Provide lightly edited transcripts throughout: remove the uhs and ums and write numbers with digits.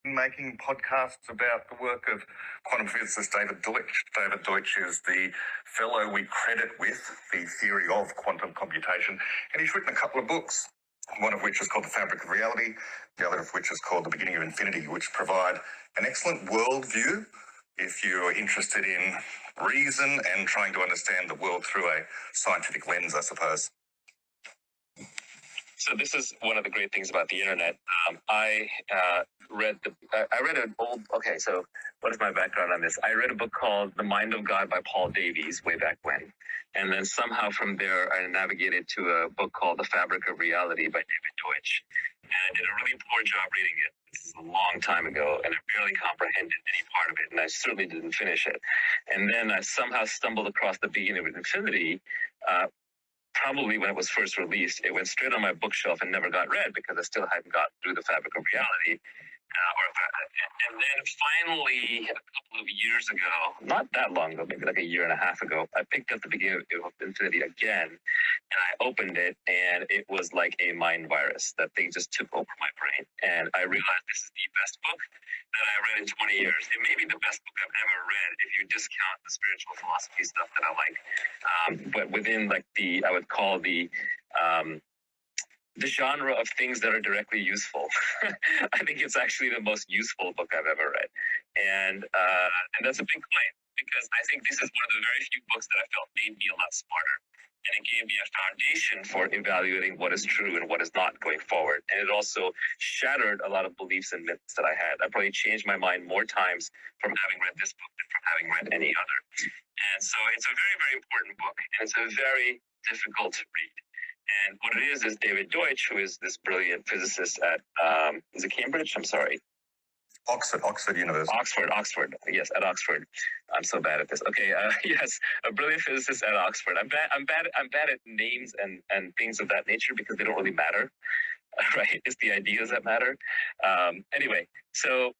making podcasts about the work of quantum physicist David Deutsch. David Deutsch is the fellow we credit with the theory of quantum computation, and he's written a couple of books, one of which is called The Fabric of Reality, the other of which is called The Beginning of Infinity, which provide an excellent worldview if you're interested in reason and trying to understand the world through a scientific lens, I suppose. So this is one of the great things about the internet. I read an old. Okay, so what is my background on this? I read a book called The Mind of God by Paul Davies way back when, and then somehow from there I navigated to a book called The Fabric of Reality by David Deutsch, and I did a really poor job reading it. This is a long time ago, and I barely comprehended any part of it, and I certainly didn't finish it. And then I somehow stumbled across The Beginning of Infinity. Probably when it was first released, it went straight on my bookshelf and never got read because I still hadn't gotten through The Fabric of Reality. And then finally, a couple of years ago, not that long ago, maybe like a year and a half ago, I picked up The Beginning of Infinity again, and I opened it, and it was like a mind virus. That thing just took over my brain, and I realized this is the best book that I read in 20 years. It may be the best book I've ever read if you discount the spiritual philosophy stuff that I like. But within like I would call the genre of things that are directly useful. I think it's actually the most useful book I've ever read. And that's a big claim, because I think this is one of the very few books that I felt made me a lot smarter. And it gave me a foundation for evaluating what is true and what is not going forward. And it also shattered a lot of beliefs and myths that I had. I probably changed my mind more times from having read this book than from having read any other. And so it's a very, very important book. And it's a very difficult to read. And what it is David Deutsch, who is this brilliant physicist at, is it Cambridge? I'm sorry. Oxford University. Oxford. Yes, at Oxford. I'm so bad at this. Okay, yes, a brilliant physicist at Oxford. I'm bad at names and things of that nature because they don't really matter, right? It's the ideas that matter. Anyway, so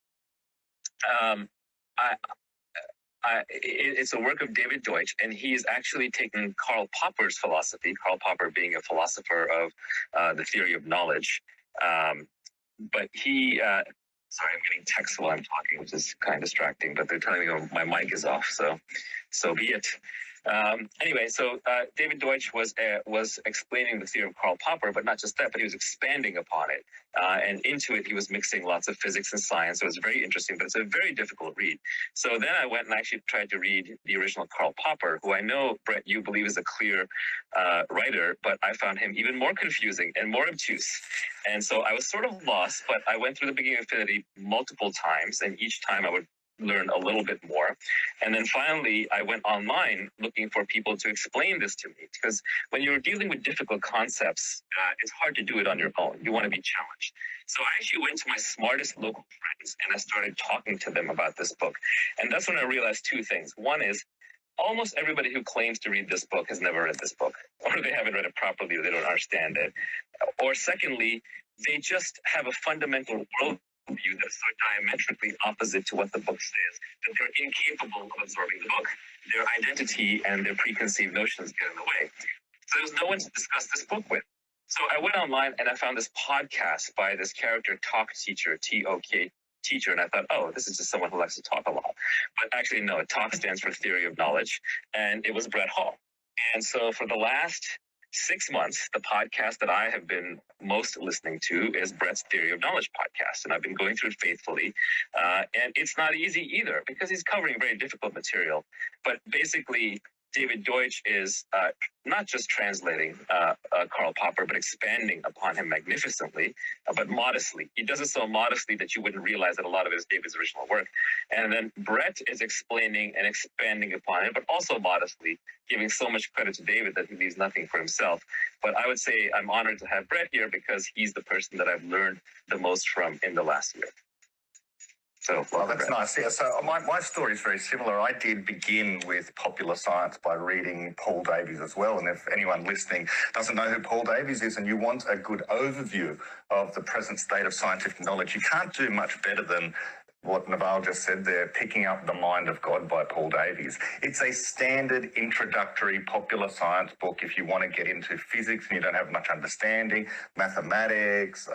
it's a work of David Deutsch, and he's actually taken Karl Popper's philosophy. Karl Popper being a philosopher of the theory of knowledge, but he. Sorry, I'm getting texts while I'm talking, which is kind of distracting, but they're telling me my mic is off, so be it. Anyway, so David Deutsch was explaining the theory of Karl Popper, but not just that, but he was expanding upon it. And into it, he was mixing lots of physics and science. So it was very interesting, but it's a very difficult read. So then I went and actually tried to read the original Karl Popper, who I know, Brett, you believe is a clear writer, but I found him even more confusing and more obtuse. And so I was sort of lost, but I went through The Beginning of Infinity multiple times, and each time I would learn a little bit more. And then finally, I went online looking for people to explain this to me, because when you're dealing with difficult concepts, it's hard to do it on your own. You want to be challenged. So I actually went to my smartest local friends and I started talking to them about this book. And that's when I realized two things. One is almost everybody who claims to read this book has never read this book, or they haven't read it properly, or they don't understand it. Or secondly, they just have a fundamental worldview that's so diametrically opposite to what the book says that they're incapable of absorbing the book. Their identity and their preconceived notions get in the way. So there's no one to discuss this book with. So I went online and I found this podcast by this character Talk Teacher, T-O-K Teacher, and I thought, oh, this is just someone who likes to talk a lot. But actually, no, TALK stands for Theory of Knowledge, and it was Brett Hall. And so for the last 6 months, the podcast that I have been most listening to is Brett's Theory of Knowledge podcast, and I've been going through it faithfully. And it's not easy either, because he's covering very difficult material. But basically, David Deutsch is not just translating Karl Popper, but expanding upon him magnificently, but modestly. He does it so modestly that you wouldn't realize that a lot of it is David's original work. And then Brett is explaining and expanding upon it, but also modestly, giving so much credit to David that he leaves nothing for himself. But I would say I'm honored to have Brett here because he's the person that I've learned the most from in the last year. So, well, that's nice. Yeah. So my story is very similar. I did begin with popular science by reading Paul Davies as well. And if anyone listening doesn't know who Paul Davies is and you want a good overview of the present state of scientific knowledge, you can't do much better than what Naval just said there, Picking Up the Mind of God by Paul Davies. It's a standard introductory popular science book if you want to get into physics and you don't have much understanding, mathematics,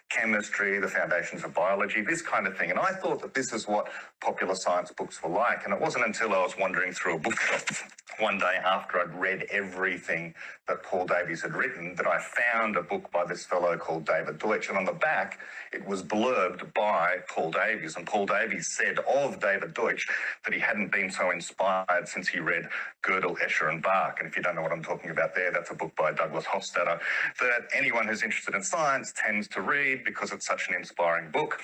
chemistry, the foundations of biology, this kind of thing. And I thought that this is what popular science books were like. And it wasn't until I was wandering through a bookshop one day after I'd read everything that Paul Davies had written that I found a book by this fellow called David Deutsch. And on the back, it was blurbed by Paul Davies. And Paul Davies said of David Deutsch that he hadn't been so inspired since he read Gödel, Escher and Bach. And if you don't know what I'm talking about there, that's a book by Douglas Hofstadter that anyone who's interested in science tends to read because it's such an inspiring book.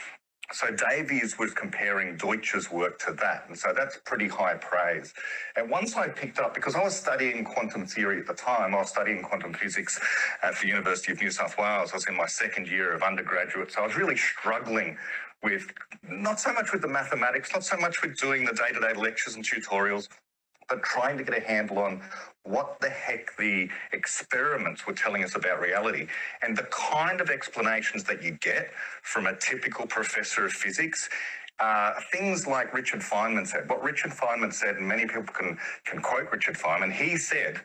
So Davies was comparing Deutsch's work to that, and so that's pretty high praise. And once I picked up, because I was studying quantum theory at the time, I was studying quantum physics at the University of New South Wales. I was in my second year of undergraduate, so I was really struggling with, not so much with the mathematics, not so much with doing the day-to-day lectures and tutorials, but trying to get a handle on what the heck the experiments were telling us about reality. And the kind of explanations that you get from a typical professor of physics, things like Richard Feynman said. What Richard Feynman said, and many people can quote Richard Feynman, he said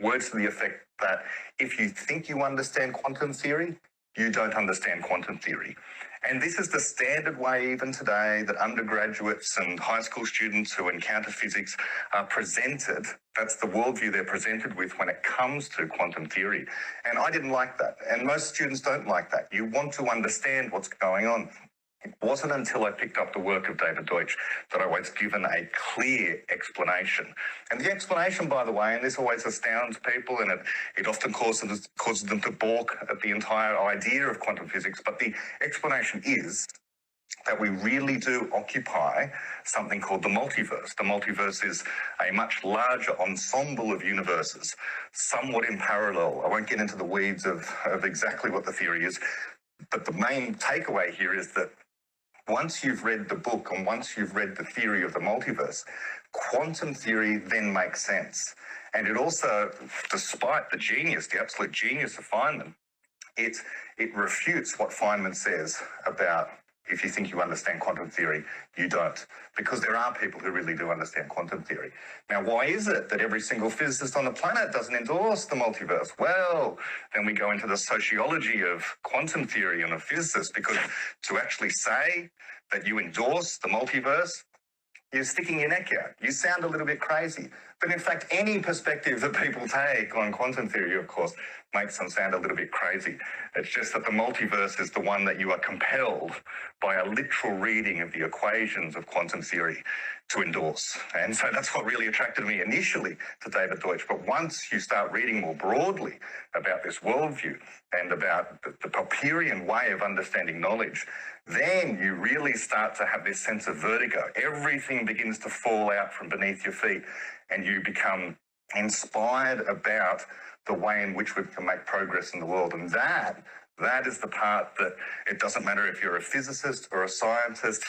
words to the effect that if you think you understand quantum theory, you don't understand quantum theory. And this is the standard way even today that undergraduates and high school students who encounter physics are presented. That's the worldview they're presented with when it comes to quantum theory. And I didn't like that. And most students don't like that. You want to understand what's going on. It wasn't until I picked up the work of David Deutsch that I was given a clear explanation. And the explanation, by the way, and this always astounds people, and it often causes them to balk at the entire idea of quantum physics, but the explanation is that we really do occupy something called the multiverse. The multiverse is a much larger ensemble of universes, somewhat in parallel. I won't get into the weeds of exactly what the theory is, but the main takeaway here is that once you've read the book and once you've read the theory of the multiverse, quantum theory then makes sense. And it also, despite the genius, the absolute genius of Feynman, it refutes what Feynman says about if you think you understand quantum theory, you don't. Because there are people who really do understand quantum theory. Now, why is it that every single physicist on the planet doesn't endorse the multiverse? Well, then we go into the sociology of quantum theory and of physicists, because to actually say that you endorse the multiverse, you're sticking your neck out. You sound a little bit crazy. But in fact, any perspective that people take on quantum theory, of course, makes them sound a little bit crazy. It's just that the multiverse is the one that you are compelled by a literal reading of the equations of quantum theory to endorse. And so that's what really attracted me initially to David Deutsch. But once you start reading more broadly about this worldview and about the Popperian way of understanding knowledge, then you really start to have this sense of vertigo. Everything begins to fall out from beneath your feet and you become inspired about the way in which we can make progress in the world. And that is the part that it doesn't matter if you're a physicist or a scientist,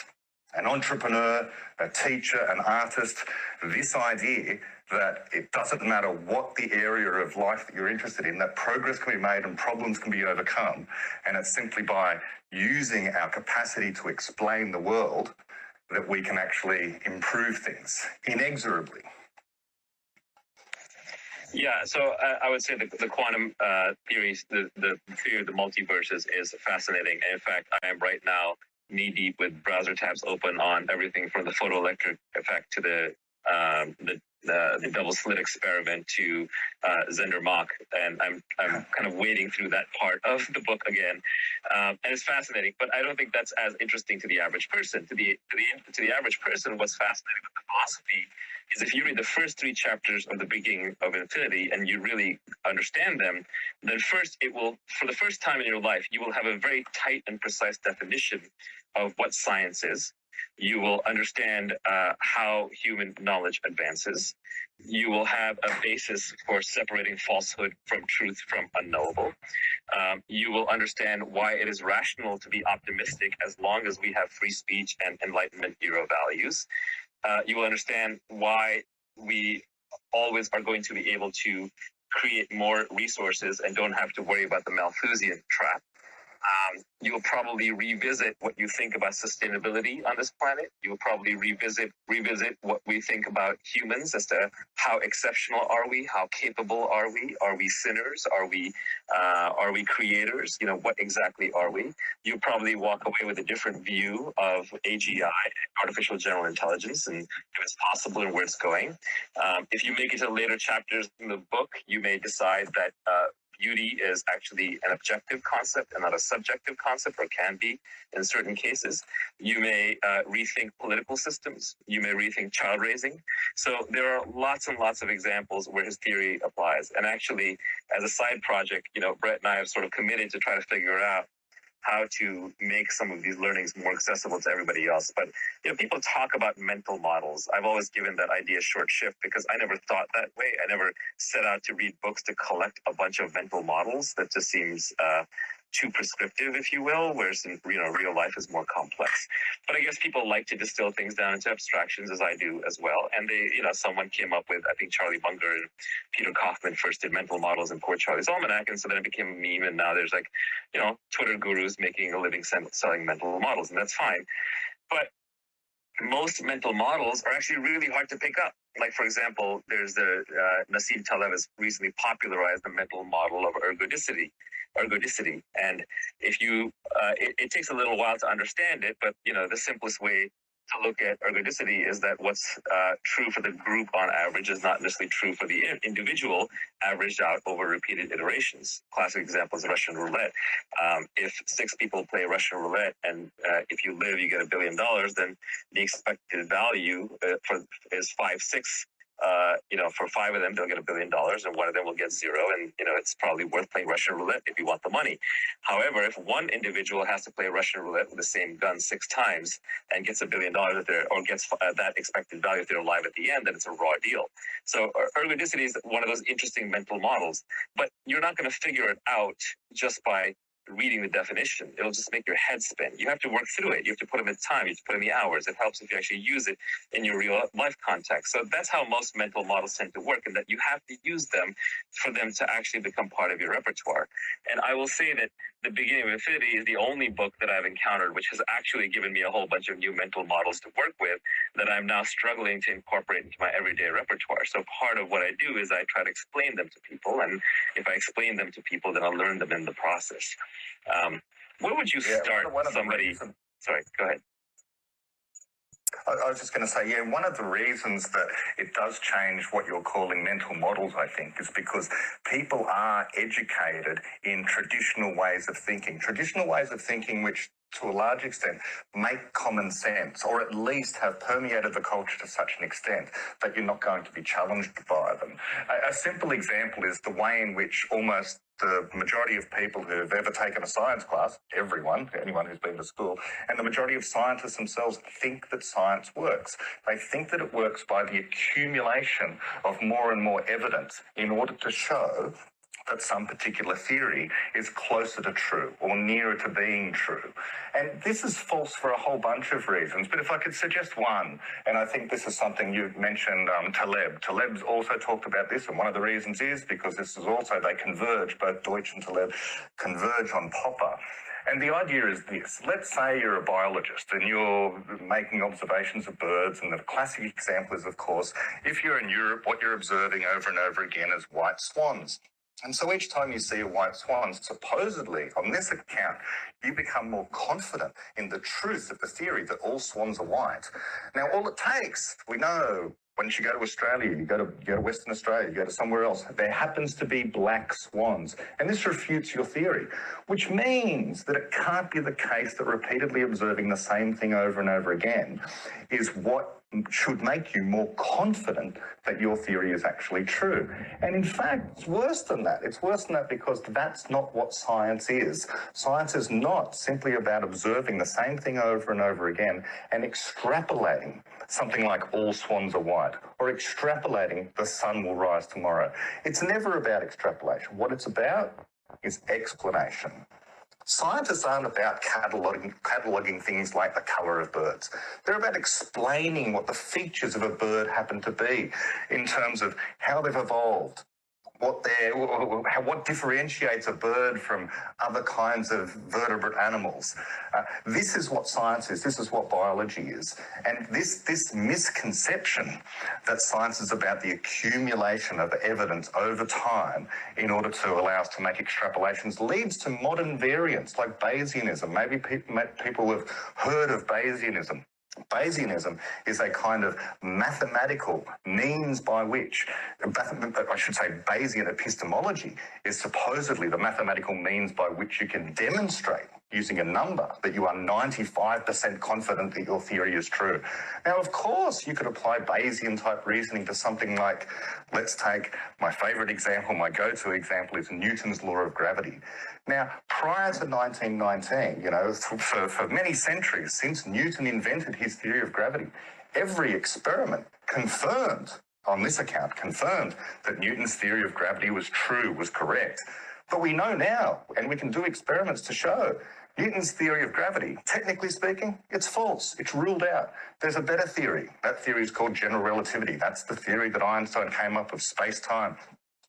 an entrepreneur, a teacher, an artist, this idea that it doesn't matter what the area of life that you're interested in, that progress can be made and problems can be overcome. And it's simply by using our capacity to explain the world that we can actually improve things inexorably. Yeah, so I would say the quantum theories, the theory of the multiverses is fascinating. And in fact, I am right now knee-deep with browser tabs open on everything from the photoelectric effect to the double slit experiment to Zender-Mach, and I'm kind of wading through that part of the book again, and it's fascinating. But I don't think that's as interesting to the average person. To the average person, what's fascinating with the philosophy is if you read the first 3 chapters of the beginning of Infinity and you really understand them, then first it will, for the first time in your life, you will have a very tight and precise definition of what science is. You will understand how human knowledge advances. You will have a basis for separating falsehood from truth from unknowable. You will understand why it is rational to be optimistic as long as we have free speech and Enlightenment era values. You will understand why we always are going to be able to create more resources and don't have to worry about the Malthusian trap. You'll probably revisit what you think about sustainability on this planet. You'll probably revisit what we think about humans as to how exceptional are we, how capable are we? Are we sinners? Are we creators? You know, what exactly are we? You'll probably walk away with a different view of AGI, artificial general intelligence, and if it's possible and where it's going. If you make it to later chapters in the book, you may decide that beauty is actually an objective concept and not a subjective concept, or can be in certain cases. You may rethink political systems. You may rethink child raising. So there are lots and lots of examples where his theory applies. And actually, as a side project, you know, Brett and I have sort of committed to try to figure out how to make some of these learnings more accessible to everybody else. But, you know, people talk about mental models. I've always given that idea short shift because I never thought that way. I never set out to read books to collect a bunch of mental models. That just seems too prescriptive, if you will, whereas in, you know, real life is more complex. But I guess people like to distill things down into abstractions, as I do as well. And they, you know, someone came up with, I think Charlie Munger and Peter Kaufman first did mental models in Poor Charlie's Almanac, and so then it became a meme, and now there's like, you know, Twitter gurus making a living selling mental models, and that's fine. But most mental models are actually really hard to pick up. Like, for example, there's the Nassim Taleb has recently popularized the mental model of ergodicity. And if you, it takes a little while to understand it, but, you know, the simplest way to look at ergodicity is that what's true for the group on average is not necessarily true for the individual averaged out over repeated iterations. Classic example is Russian roulette. If 6 people play Russian roulette and if you live, you get $1 billion, then the expected value is 5, 6. You know, for 5 of them, they'll get $1 billion, and 1 of them will get 0. And, you know, it's probably worth playing Russian roulette if you want the money. However, if one individual has to play Russian roulette with the same gun 6 times and gets $1 billion or gets that expected value if they're alive at the end, then it's a raw deal. So ergodicity is one of those interesting mental models, but you're not going to figure it out just by reading the definition. It'll just make your head spin. You have to work through it. You have to put in the time. You have to put in the hours. It helps if you actually use it in your real life context. So that's how most mental models tend to work, and that you have to use them for them to actually become part of your repertoire. And I will say that The Beginning of Infinity is the only book that I've encountered which has actually given me a whole bunch of new mental models to work with that I'm now struggling to incorporate into my everyday repertoire. So part of what I do is I try to explain them to people, and if I explain them to people, then I'll learn them in the process. Where would you start somebody? Sorry, go ahead. I was just going to say, one of the reasons that it does change what you're calling mental models, I think, is because people are educated in traditional ways of thinking which, to a large extent, make common sense, or at least have permeated the culture to such an extent that you're not going to be challenged by them. A simple example is the way in which almost the majority of people who have ever taken a science class, anyone who's been to school, and the majority of scientists themselves think that science works. They think that it works by the accumulation of more and more evidence in order to show that some particular theory is closer to true or nearer to being true. And this is false for a whole bunch of reasons, but if I could suggest one, and I think this is something you mentioned, Taleb. Taleb's also talked about this, and one of the reasons is because this is also, they converge, both Deutsch and Taleb converge on Popper. And the idea is this: let's say you're a biologist and you're making observations of birds, and the classic example is, of course, if you're in Europe, what you're observing over and over again is white swans. And so each time you see a white swan, supposedly, on this account, you become more confident in the truth of the theory that all swans are white. Now, all it takes, we know, once you go to Australia, you go to Western Australia, you go to somewhere else, there happens to be black swans. And this refutes your theory, which means that it can't be the case that repeatedly observing the same thing over and over again is what should make you more confident that your theory is actually true. And in fact, it's worse than that. It's worse than that because that's not what science is. Science is not simply about observing the same thing over and over again and extrapolating something like all swans are white, or extrapolating the sun will rise tomorrow. It's never about extrapolation. What it's about is explanation. Scientists aren't about cataloguing things like the colour of birds. They're about explaining what the features of a bird happen to be in terms of how they've evolved, what differentiates a bird from other kinds of vertebrate animals. This is what science is. This is what biology is. And this misconception that science is about the accumulation of evidence over time in order to allow us to make extrapolations leads to modern variants like Bayesianism. Maybe people have heard of Bayesianism. Bayesianism is a kind of mathematical means by which, I should say Bayesian epistemology is supposedly the mathematical means by which you can demonstrate using a number that you are 95% confident that your theory is true. Now, of course, you could apply Bayesian type reasoning to something like, let's take my favorite example, my go-to example is Newton's law of gravity. Now, prior to 1919, for many centuries, since Newton invented his theory of gravity, every experiment confirmed that Newton's theory of gravity was true, was correct. But we know now, and we can do experiments to show, Newton's theory of gravity, technically speaking, it's false. It's ruled out. There's a better theory. That theory is called general relativity. That's the theory that Einstein came up with space-time.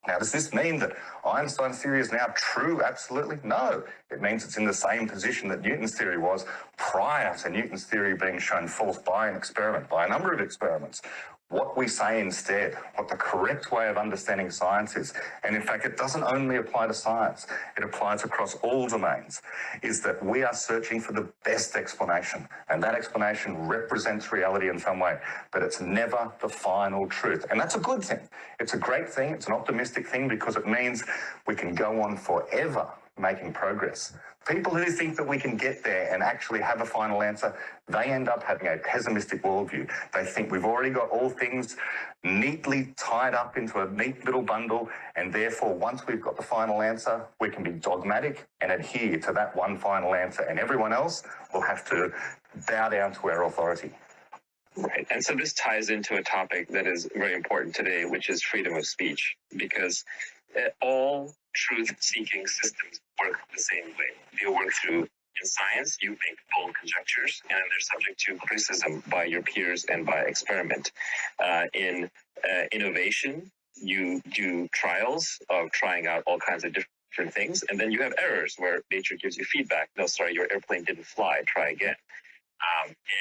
Now, does this mean that Einstein's theory is now true? Absolutely no. It means it's in the same position that Newton's theory was prior to Newton's theory being shown false by an experiment, by a number of experiments. What we say instead, what the correct way of understanding science is, and in fact it doesn't only apply to science, it applies across all domains, is that we are searching for the best explanation, and that explanation represents reality in some way, but it's never the final truth. And that's a good thing. It's a great thing, it's an optimistic thing, because it means we can go on forever making progress. People who think that we can get there and actually have a final answer, they end up having a pessimistic worldview. They think we've already got all things neatly tied up into a neat little bundle, and therefore once we've got the final answer, we can be dogmatic and adhere to that one final answer, and everyone else will have to bow down to our authority. Right. And so this ties into a topic that is very important today, which is freedom of speech, because all truth-seeking systems work the same way. They work through, in science, you make bold conjectures, and they're subject to criticism by your peers and by experiment. In innovation, you do trials of trying out all kinds of different things, and then you have errors where nature gives you feedback. No, sorry, your airplane didn't fly, try again.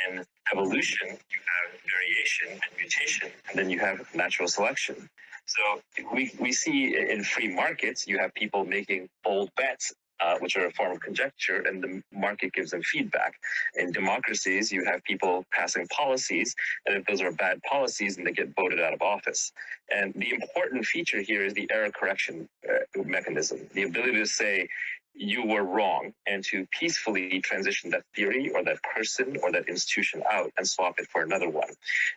In evolution, you have variation and mutation, and then you have natural selection. So we see in free markets, you have people making bold bets, which are a form of conjecture, and the market gives them feedback. In democracies, you have people passing policies, and if those are bad policies, then they get voted out of office. And the important feature here is the error correction mechanism, the ability to say, you were wrong, and to peacefully transition that theory or that person or that institution out and swap it for another one.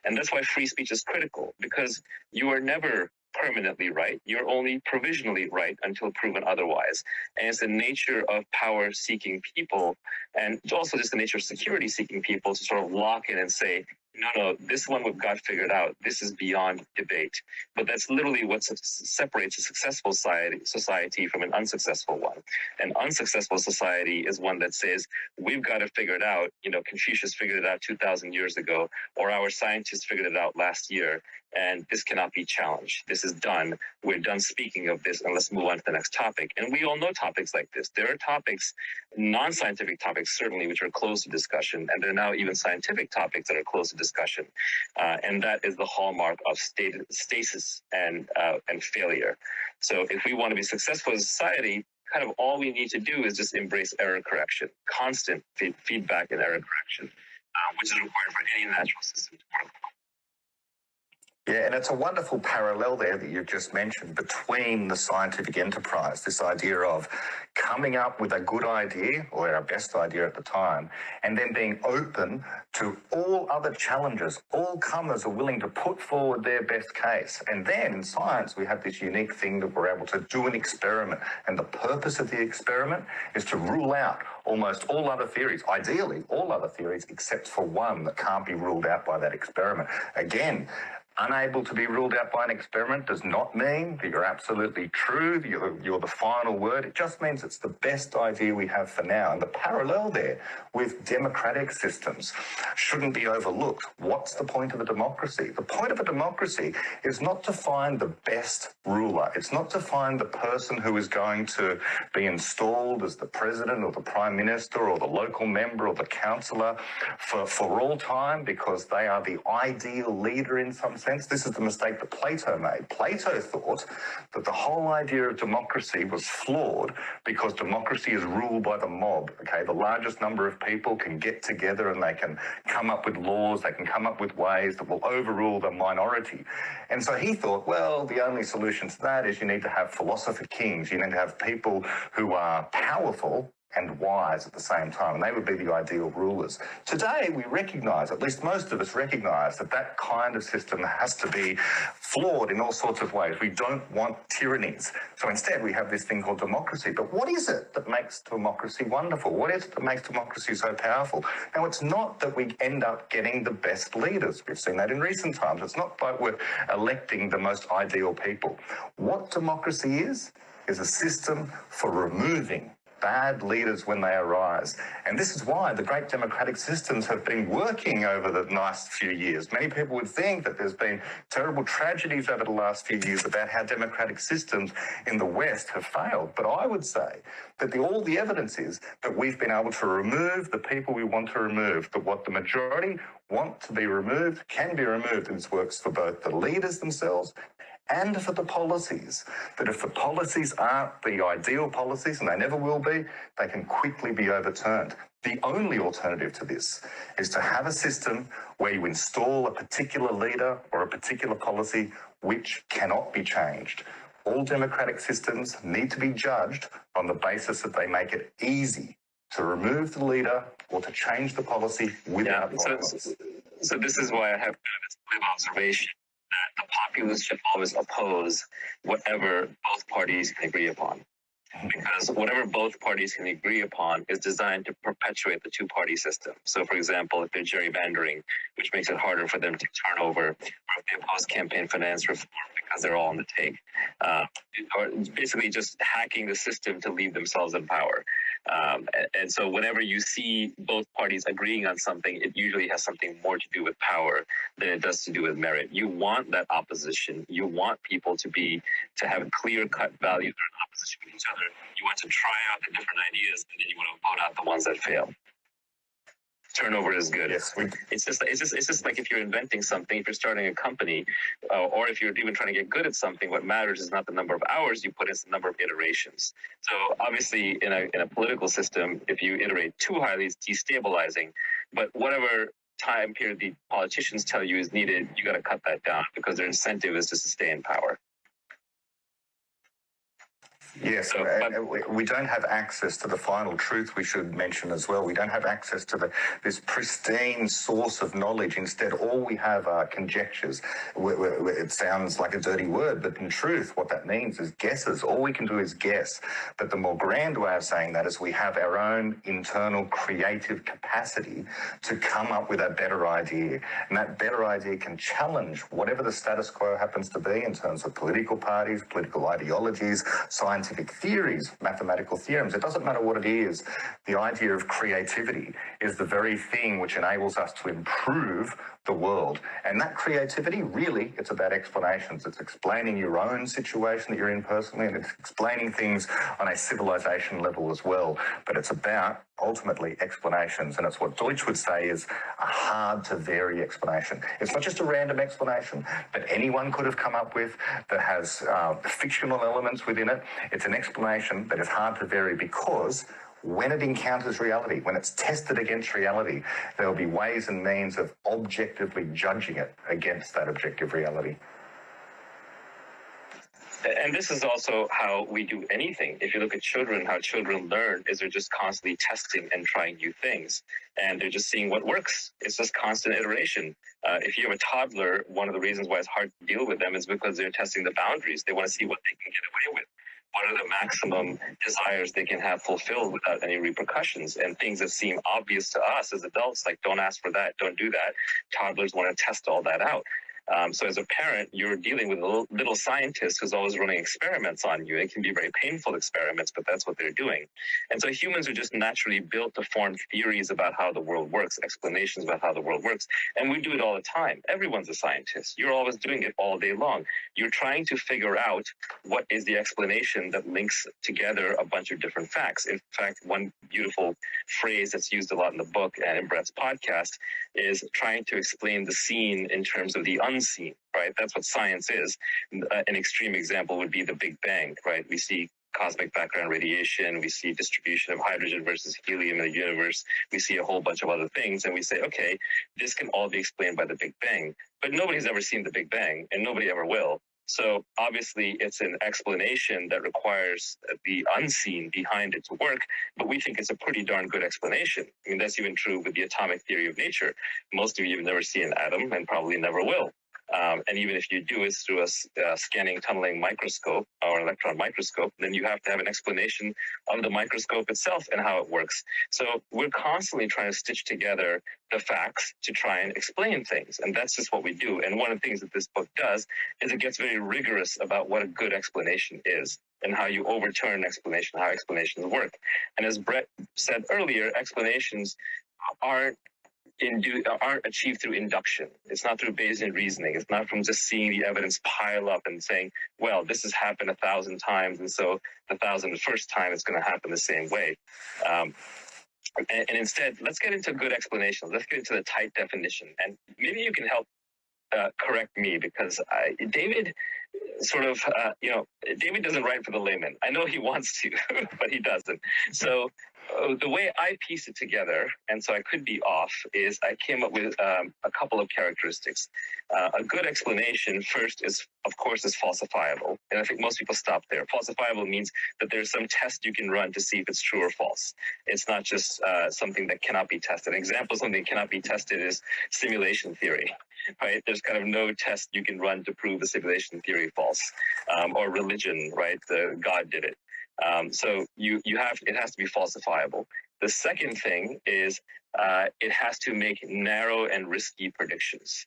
And that's why free speech is critical, because you are never permanently right. You're only provisionally right until proven otherwise. And it's the nature of power-seeking people, and also just the nature of security-seeking people, to sort of lock in and say, no, this one we've got figured out. This is beyond debate. But that's literally what separates a successful society from an unsuccessful one. An unsuccessful society is one that says, we've got to figure it out. Confucius figured it out 2,000 years ago, or our scientists figured it out last year, and this cannot be challenged. This is done. We're done speaking of this, and let's move on to the next topic. And we all know topics like this. There are topics, non-scientific topics certainly, which are closed to discussion, and there are now even scientific topics that are closed to discussion. And that is the hallmark of stasis and failure. So if we want to be successful as a society, kind of all we need to do is just embrace error correction, constant feedback and error correction, which is required for any natural system to work. Yeah, and it's a wonderful parallel there that you've just mentioned between the scientific enterprise, this idea of coming up with a good idea, or our best idea at the time, and then being open to all other challenges. All comers are willing to put forward their best case. And then in science, we have this unique thing that we're able to do an experiment. And the purpose of the experiment is to rule out almost all other theories, ideally all other theories, except for one that can't be ruled out by that experiment. Again, unable to be ruled out by an experiment does not mean that you're absolutely true, you're the final word. It just means it's the best idea we have for now. And the parallel there with democratic systems shouldn't be overlooked. What's the point of a democracy? The point of a democracy is not to find the best ruler. It's not to find the person who is going to be installed as the president or the prime minister or the local member or the councillor for all time because they are the ideal leader in some sense. This is the mistake that Plato made. Plato thought that the whole idea of democracy was flawed because democracy is ruled by the mob. Okay, the largest number of people can get together and they can come up with laws, they can come up with ways that will overrule the minority. And so he thought, well, the only solution to that is you need to have philosopher kings. You need to have people who are powerful and wise at the same time, and they would be the ideal rulers. Today, we recognise, at least most of us recognise, that that kind of system has to be flawed in all sorts of ways. We don't want tyrannies. So instead, we have this thing called democracy. But what is it that makes democracy wonderful? What is it that makes democracy so powerful? Now, it's not that we end up getting the best leaders. We've seen that in recent times. It's not like we're electing the most ideal people. What democracy is a system for removing bad leaders when they arise. And this is why the great democratic systems have been working over the last few years. Many people would think that there's been terrible tragedies over the last few years about how democratic systems in the West have failed. But I would say that all the evidence is that we've been able to remove the people we want to remove, that what the majority want to be removed can be removed. And this works for both the leaders themselves and for the policies, that if the policies aren't the ideal policies, and they never will be, they can quickly be overturned. The only alternative to this is to have a system where you install a particular leader or a particular policy which cannot be changed. All democratic systems need to be judged on the basis that they make it easy to remove the leader or to change the policy without violence. So this is why I have this live observation that the populace should always oppose whatever both parties can agree upon. Because whatever both parties can agree upon is designed to perpetuate the two-party system. So, for example, if they're gerrymandering, which makes it harder for them to turn over, or if they oppose campaign finance reform because they're all on the take, or basically just hacking the system to leave themselves in power. And so whenever you see both parties agreeing on something, it usually has something more to do with power than it does to do with merit. You want that opposition. You want people to have clear-cut values that are in opposition with each other. You want to try out the different ideas, and then you want to vote out the ones that fail. Turnover is good. Yes, it's just like if you're inventing something, if you're starting a company, or if you're even trying to get good at something, what matters is not the number of hours you put in, it's the number of iterations. So obviously in a political system, if you iterate too highly, it's destabilizing. But whatever time period the politicians tell you is needed, you got to cut that down because their incentive is just to stay in power. Yes, we don't have access to the final truth, we should mention as well. We don't have access to this pristine source of knowledge. Instead, all we have are conjectures. It sounds like a dirty word, but in truth, what that means is guesses. All we can do is guess. But the more grand way of saying that is we have our own internal creative capacity to come up with a better idea. And that better idea can challenge whatever the status quo happens to be in terms of political parties, political ideologies, scientific theories, mathematical theorems. It doesn't matter what it is. The idea of creativity is the very thing which enables us to improve the world. And that creativity, really, it's about explanations. It's explaining your own situation that you're in personally, and it's explaining things on a civilization level as well. But it's about, ultimately, explanations. And it's what Deutsch would say is a hard-to-vary explanation. It's not just a random explanation that anyone could have come up with that has fictional elements within it. It's an explanation that is hard to vary because when it encounters reality, when it's tested against reality, there'll be ways and means of objectively judging it against that objective reality. And this is also how we do anything. If you look at children, how children learn is they're just constantly testing and trying new things. And they're just seeing what works. It's just constant iteration. If you have a toddler, one of the reasons why it's hard to deal with them is because they're testing the boundaries. They want to see what they can get away with. What are the maximum desires they can have fulfilled without any repercussions? And things that seem obvious to us as adults, like don't ask for that, don't do that. Toddlers want to test all that out. So as a parent, you're dealing with a little scientist who's always running experiments on you. It can be very painful experiments, but that's what they're doing. And so humans are just naturally built to form theories about how the world works, explanations about how the world works. And we do it all the time. Everyone's a scientist. You're always doing it all day long. You're trying to figure out what is the explanation that links together a bunch of different facts. In fact, one beautiful phrase that's used a lot in the book and in Brett's podcast is trying to explain the seen in terms of the unseen, right? That's what science is. An extreme example would be the Big Bang, right? We see cosmic background radiation, we see distribution of hydrogen versus helium in the universe, we see a whole bunch of other things, and we say, okay, this can all be explained by the Big Bang. But nobody's ever seen the Big Bang, and nobody ever will. So obviously it's an explanation that requires the unseen behind it to work, but we think it's a pretty darn good explanation. I mean, that's even true with the atomic theory of nature. Most of you have never seen an atom and probably never will. And even if you do, it's through a scanning tunneling microscope or electron microscope, then you have to have an explanation of the microscope itself and how it works. So we're constantly trying to stitch together the facts to try and explain things. And that's just what we do. And one of the things that this book does is it gets very rigorous about what a good explanation is and how you overturn an explanation, how explanations work. And as Brett said earlier, explanations aren't achieved through induction. It's not through Bayesian reasoning. It's not from just seeing the evidence pile up and saying, well, this has happened 1,000 times, and so the 1,001st time it's going to happen the same way. And instead, let's get into good explanations. Let's get into the tight definition. And maybe you can help correct me, because David sort of, David doesn't write for the layman. I know he wants to, but he doesn't. So the way I piece it together, and so I could be off, is I came up with a couple of characteristics. A good explanation, first, is, of course, is falsifiable. And I think most people stop there. Falsifiable means that there's some test you can run to see if it's true or false. It's not just something that cannot be tested. An example of something that cannot be tested is simulation theory. Right? There's kind of no test you can run to prove the simulation theory false, or religion, right? God did it. So it has to be falsifiable. The second thing is it has to make narrow and risky predictions.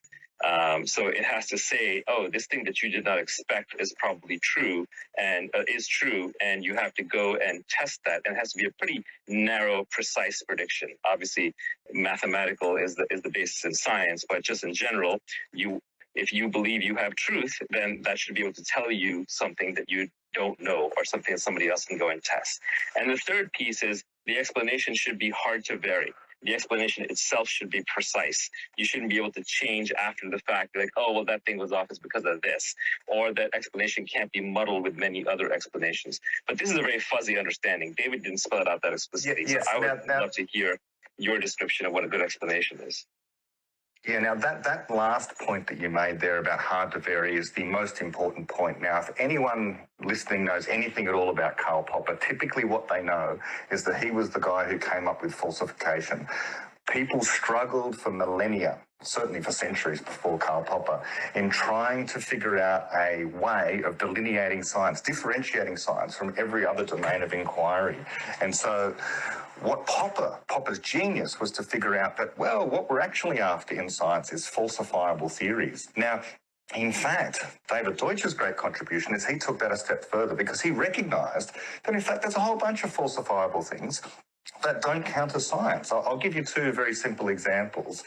So it has to say, oh, this thing that you did not expect is probably true and is true, and you have to go and test that. And it has to be a pretty narrow, precise prediction. Obviously, mathematical is the basis in science, but just in general, if you believe you have truth, then that should be able to tell you something that you don't know, or something that somebody else can go and test. And the third piece is the explanation should be hard to vary. The explanation itself should be precise. You shouldn't be able to change after the fact, like, oh, well, that thing was off is because of this, or that explanation can't be muddled with many other explanations. But this is a very fuzzy understanding. David didn't spell it out that explicitly. Yes, so I would love to hear your description of what a good explanation is. Yeah, now that last point that you made there about hard to vary is the most important point. Now, if anyone listening knows anything at all about Karl Popper, typically what they know is that he was the guy who came up with falsification. People struggled for millennia, certainly for centuries before Karl Popper, in trying to figure out a way of delineating science, differentiating science from every other domain of inquiry. And so what Popper's genius was to figure out that, well, what we're actually after in science is falsifiable theories. Now, in fact, David Deutsch's great contribution is he took that a step further, because he recognized that, in fact, there's a whole bunch of falsifiable things that don't count as science. I'll give you two very simple examples.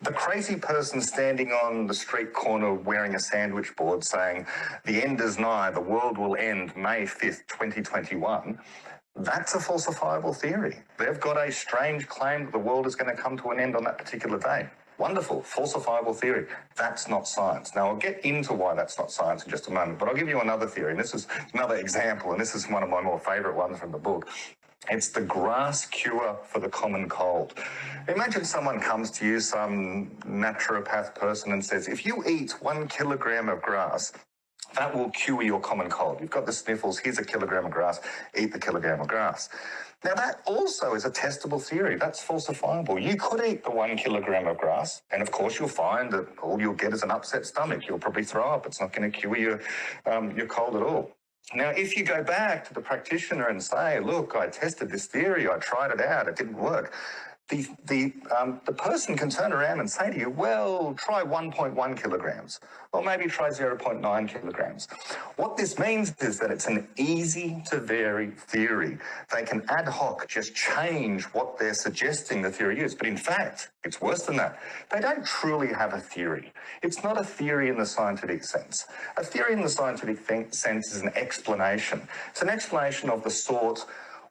The crazy person standing on the street corner wearing a sandwich board saying, the end is nigh, the world will end May 5th, 2021. That's a falsifiable theory. They've got a strange claim that the world is going to come to an end on that particular day. Wonderful, falsifiable theory. That's not science. Now, I'll get into why that's not science in just a moment, but I'll give you another theory, and this is another example, and this is one of my more favourite ones from the book. It's the grass cure for the common cold. Imagine someone comes to you, some naturopath person, and says, if you eat 1 kilogram of grass, that will cure your common cold. You've got the sniffles, here's a kilogram of grass, eat the kilogram of grass. Now, that also is a testable theory. That's falsifiable. You could eat the 1 kilogram of grass, and of course you'll find that all you'll get is an upset stomach. You'll probably throw up. It's not going to cure your cold at all. Now, if you go back to the practitioner and say, look, I tested this theory, I tried it out, it didn't work, the person can turn around and say to you, well, try 1.1 kilograms, or maybe try 0.9 kilograms. What this means is that it's an easy to vary theory. They can ad hoc just change what they're suggesting the theory is. But in fact, it's worse than that. They don't truly have a theory. It's not a theory in the scientific sense. A theory in the scientific sense is an explanation. It's an explanation of the sort,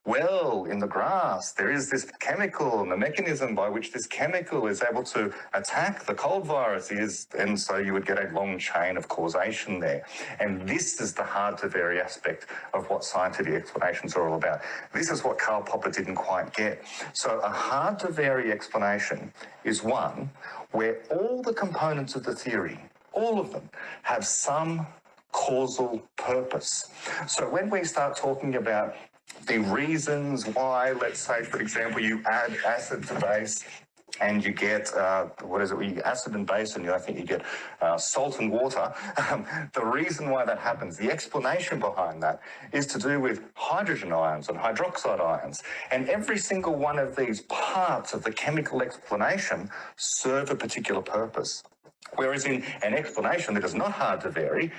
well, in the grass, there is this chemical, and the mechanism by which this chemical is able to attack the cold virus is, and so you would get a long chain of causation there. And this is the hard-to-vary aspect of what scientific explanations are all about. This is what Karl Popper didn't quite get. So a hard-to-vary explanation is one where all the components of the theory, all of them, have some causal purpose. So when we start talking about the reasons why, let's say, for example, you add acid to base and you get, acid and base, and I think you get salt and water. The reason why that happens, the explanation behind that, is to do with hydrogen ions and hydroxide ions. And every single one of these parts of the chemical explanation serve a particular purpose. Whereas in an explanation that is not hard to vary,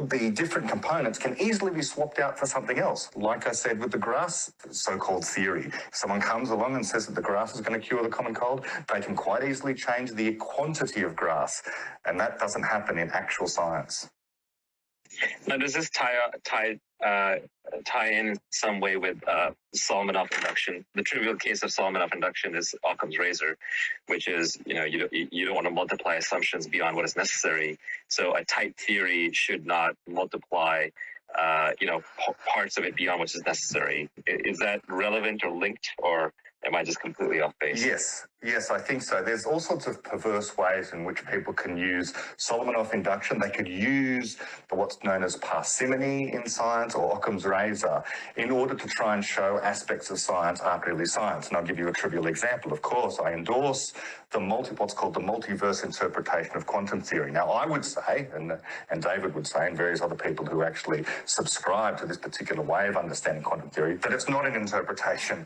the different components can easily be swapped out for something else. Like I said with the grass so-called theory. If someone comes along and says that the grass is going to cure the common cold, they can quite easily change the quantity of grass. And that doesn't happen in actual science. Now, does this tie in some way with Solomon induction? The trivial case of Solomon induction is Occam's razor, which is, you don't want to multiply assumptions beyond what is necessary. So a tight theory should not multiply, parts of it beyond what is necessary. Is that relevant or linked, or am I just completely off base? Yes, I think so. There's all sorts of perverse ways in which people can use Solomon induction. They could use what's known as parsimony in science, or Occam's razor, in order to try and show aspects of science aren't really science. And I'll give you a trivial example. Of course, I endorse what's called the multiverse interpretation of quantum theory. Now, I would say, and David would say, and various other people who actually subscribe to this particular way of understanding quantum theory, that it's not an interpretation.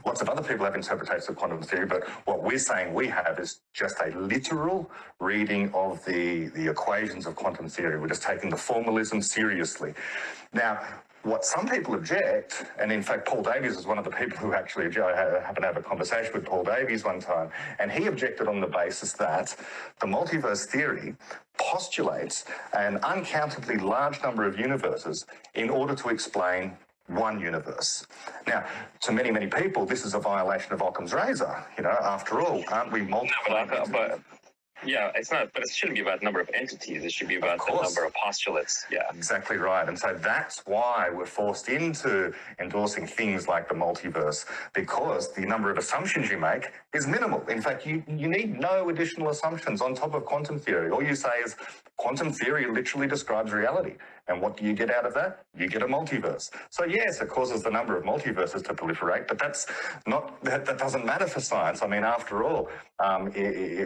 Lots of other people have interpretations of quantum theory, but what we're saying we have is just a literal reading of the equations of quantum theory. We're just taking the formalism seriously. Now, what some people object, and in fact Paul Davies is one of the people who actually object. I happened to have a conversation with Paul Davies one time, and he objected on the basis that the multiverse theory postulates an uncountably large number of universes in order to explain one universe. Now, to many, many people, this is a violation of Occam's razor. After all, aren't we multiplying? Yeah, it's not, but it shouldn't be about the number of entities. It should be about the number of postulates. Yeah, exactly right. And so that's why we're forced into endorsing things like the multiverse, because the number of assumptions you make is minimal. In fact, you need no additional assumptions on top of quantum theory. All you say is quantum theory literally describes reality. And what do you get out of that? You get a multiverse. So yes, it causes the number of multiverses to proliferate, but that doesn't matter for science. I mean, after all,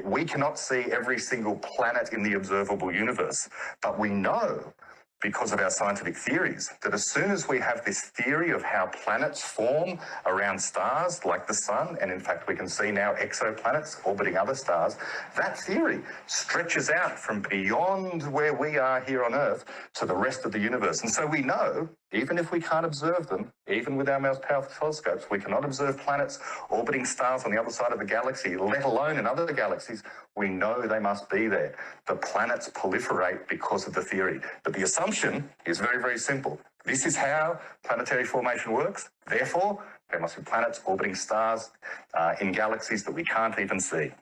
we cannot see every single planet in the observable universe, but we know, because of our scientific theories, that as soon as we have this theory of how planets form around stars like the sun, and in fact we can see now exoplanets orbiting other stars, that theory stretches out from beyond where we are here on Earth to the rest of the universe. And so we know, even if we can't observe them, even with our most powerful telescopes, we cannot observe planets orbiting stars on the other side of the galaxy, let alone in other galaxies. We know they must be there. The planets proliferate because of the theory. But the assumption is very, very simple. This is how planetary formation works. Therefore, there must be planets orbiting stars in galaxies that we can't even see.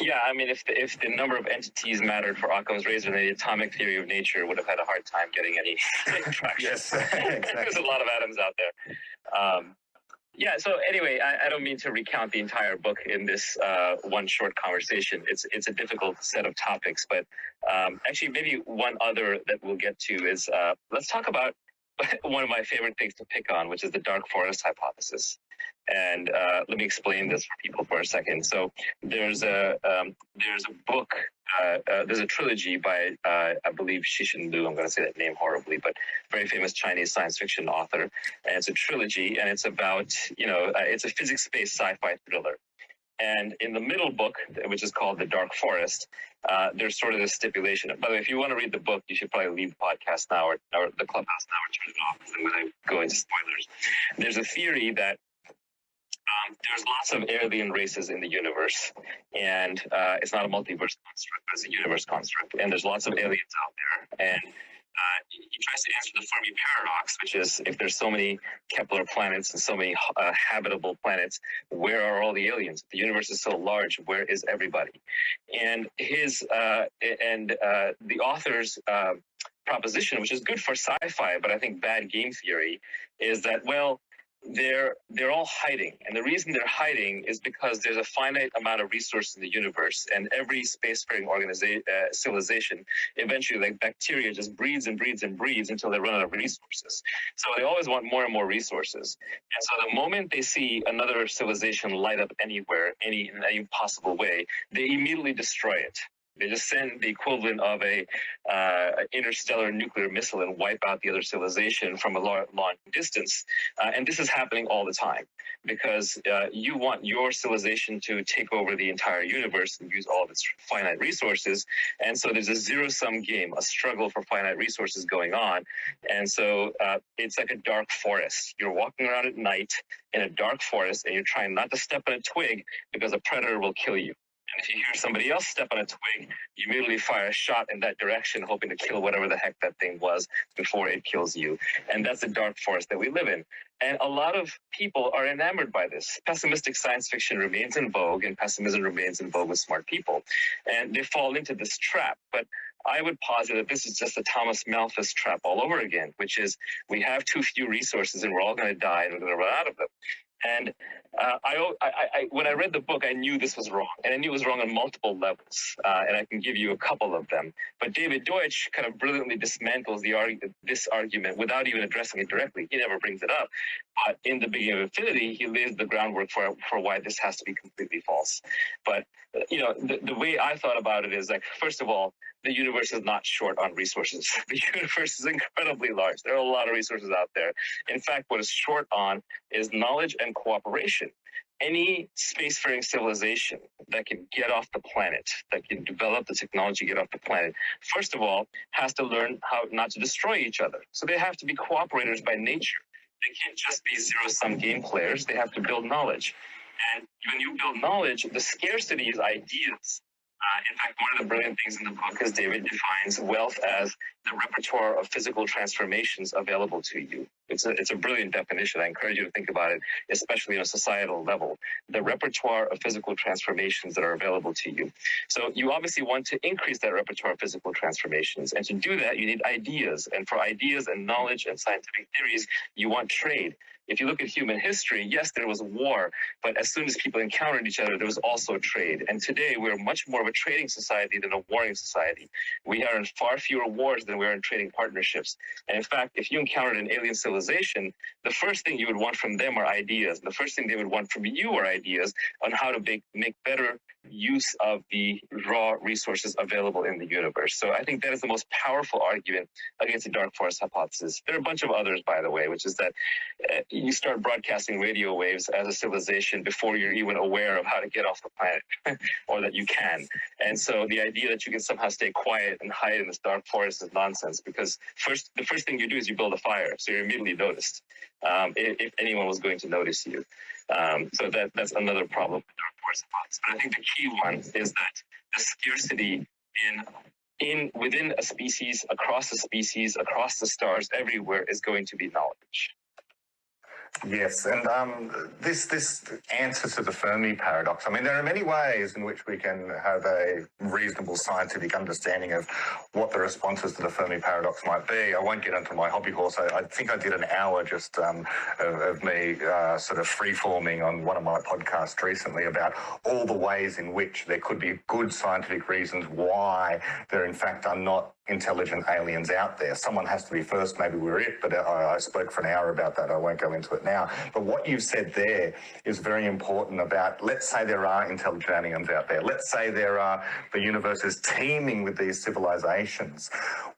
Yeah, I mean, if the number of entities mattered for Occam's razor, then the atomic theory of nature would have had a hard time getting any traction. Yes, exactly. There's a lot of atoms out there. Yeah, so anyway, I don't mean to recount the entire book in this one short conversation. It's a difficult set of topics, but actually maybe one other that we'll get to is let's talk about one of my favorite things to pick on, which is the dark forest hypothesis. And let me explain this for people for a second. So there's a book, there's a trilogy by, I believe, Cixin Liu. I'm going to say that name horribly, but very famous Chinese science fiction author. And it's a trilogy, and it's about, it's a physics-based sci-fi thriller. And in the middle book, which is called The Dark Forest, there's sort of this stipulation. By the way, if you want to read the book, you should probably leave the podcast now or the Clubhouse now or turn it off, because I'm going to go into spoilers. There's a theory that there's lots of alien races in the universe, and it's not a multiverse construct, but it's a universe construct. And there's lots of aliens out there. And he tries to answer the Fermi paradox, which is, if there's so many Kepler planets and so many habitable planets, where are all the aliens? If the universe is so large, where is everybody? And the author's proposition, which is good for sci-fi, but I think bad game theory, is that, well, they're all hiding, and the reason they're hiding is because there's a finite amount of resources in the universe, and every spacefaring civilization eventually, like bacteria, just breeds and breeds and breeds until they run out of resources. So they always want more and more resources, and so the moment they see another civilization light up anywhere, in any possible way, they immediately destroy it. They just send the equivalent of a interstellar nuclear missile and wipe out the other civilization from a long distance. And this is happening all the time because you want your civilization to take over the entire universe and use all of its finite resources. And so there's a zero-sum game, a struggle for finite resources going on. And so it's like a dark forest. You're walking around at night in a dark forest and you're trying not to step on a twig because a predator will kill you. And if you hear somebody else step on a twig, you immediately fire a shot in that direction, hoping to kill whatever the heck that thing was before it kills you. And that's the dark forest that we live in. And a lot of people are enamored by this. Pessimistic science fiction remains in vogue, and pessimism remains in vogue with smart people. And they fall into this trap. But I would posit that this is just a Thomas Malthus trap all over again, which is we have too few resources and we're all going to die and we're going to run out of them. And when I read the book, I knew this was wrong, and I knew it was wrong on multiple levels, and I can give you a couple of them. But David Deutsch kind of brilliantly dismantles this argument without even addressing it directly. He never brings it up. But in The Beginning of Infinity, he lays the groundwork for why this has to be completely false. But the way I thought about it is, like, first of all, the universe is not short on resources. The universe is incredibly large. There are a lot of resources out there. In fact, what it's short on is knowledge and cooperation. Any spacefaring civilization that can get off the planet, that can develop the technology to get off the planet, first of all, has to learn how not to destroy each other. So they have to be cooperators by nature. They can't just be zero-sum game players. They have to build knowledge. And when you build knowledge, the scarcity is ideas. In fact, one of the brilliant things in the book is David defines wealth as the repertoire of physical transformations available to you. It's a brilliant definition. I encourage you to think about it, especially on a societal level. The repertoire of physical transformations that are available to you. So you obviously want to increase that repertoire of physical transformations. And to do that, you need ideas. And for ideas and knowledge and scientific theories, you want trade. If you look at human history, yes, there was war, but as soon as people encountered each other, there was also trade. And today, we're much more of a trading society than a warring society. We are in far fewer wars than we are in trading partnerships. And in fact, if you encountered an alien civilization, the first thing you would want from them are ideas. The first thing they would want from you are ideas on how to make better use of the raw resources available in the universe. So I think that is the most powerful argument against the dark forest hypothesis. There are a bunch of others, by the way, which is that you start broadcasting radio waves as a civilization before you're even aware of how to get off the planet, or that you can. And so the idea that you can somehow stay quiet and hide in this dark forest is nonsense, because the first thing you do is you build a fire, so you're immediately noticed, if anyone was going to notice you. So that's another problem with dark forest hypothesis. But I think the key one is that the scarcity within a species, across the stars, everywhere, is going to be knowledge. Yes, and this answer to the Fermi paradox, I mean, there are many ways in which we can have a reasonable scientific understanding of what the responses to the Fermi paradox might be. I won't get into my hobby horse. I think I did an hour just of me sort of free-forming on one of my podcasts recently about all the ways in which there could be good scientific reasons why there, in fact, are not intelligent aliens out there. Someone has to be first. Maybe we're it, but I spoke for an hour about that. I won't go into it it now. But what you've said there is very important about, let's say there are intelligent aliens out there. Let's say the universe is teeming with these civilizations.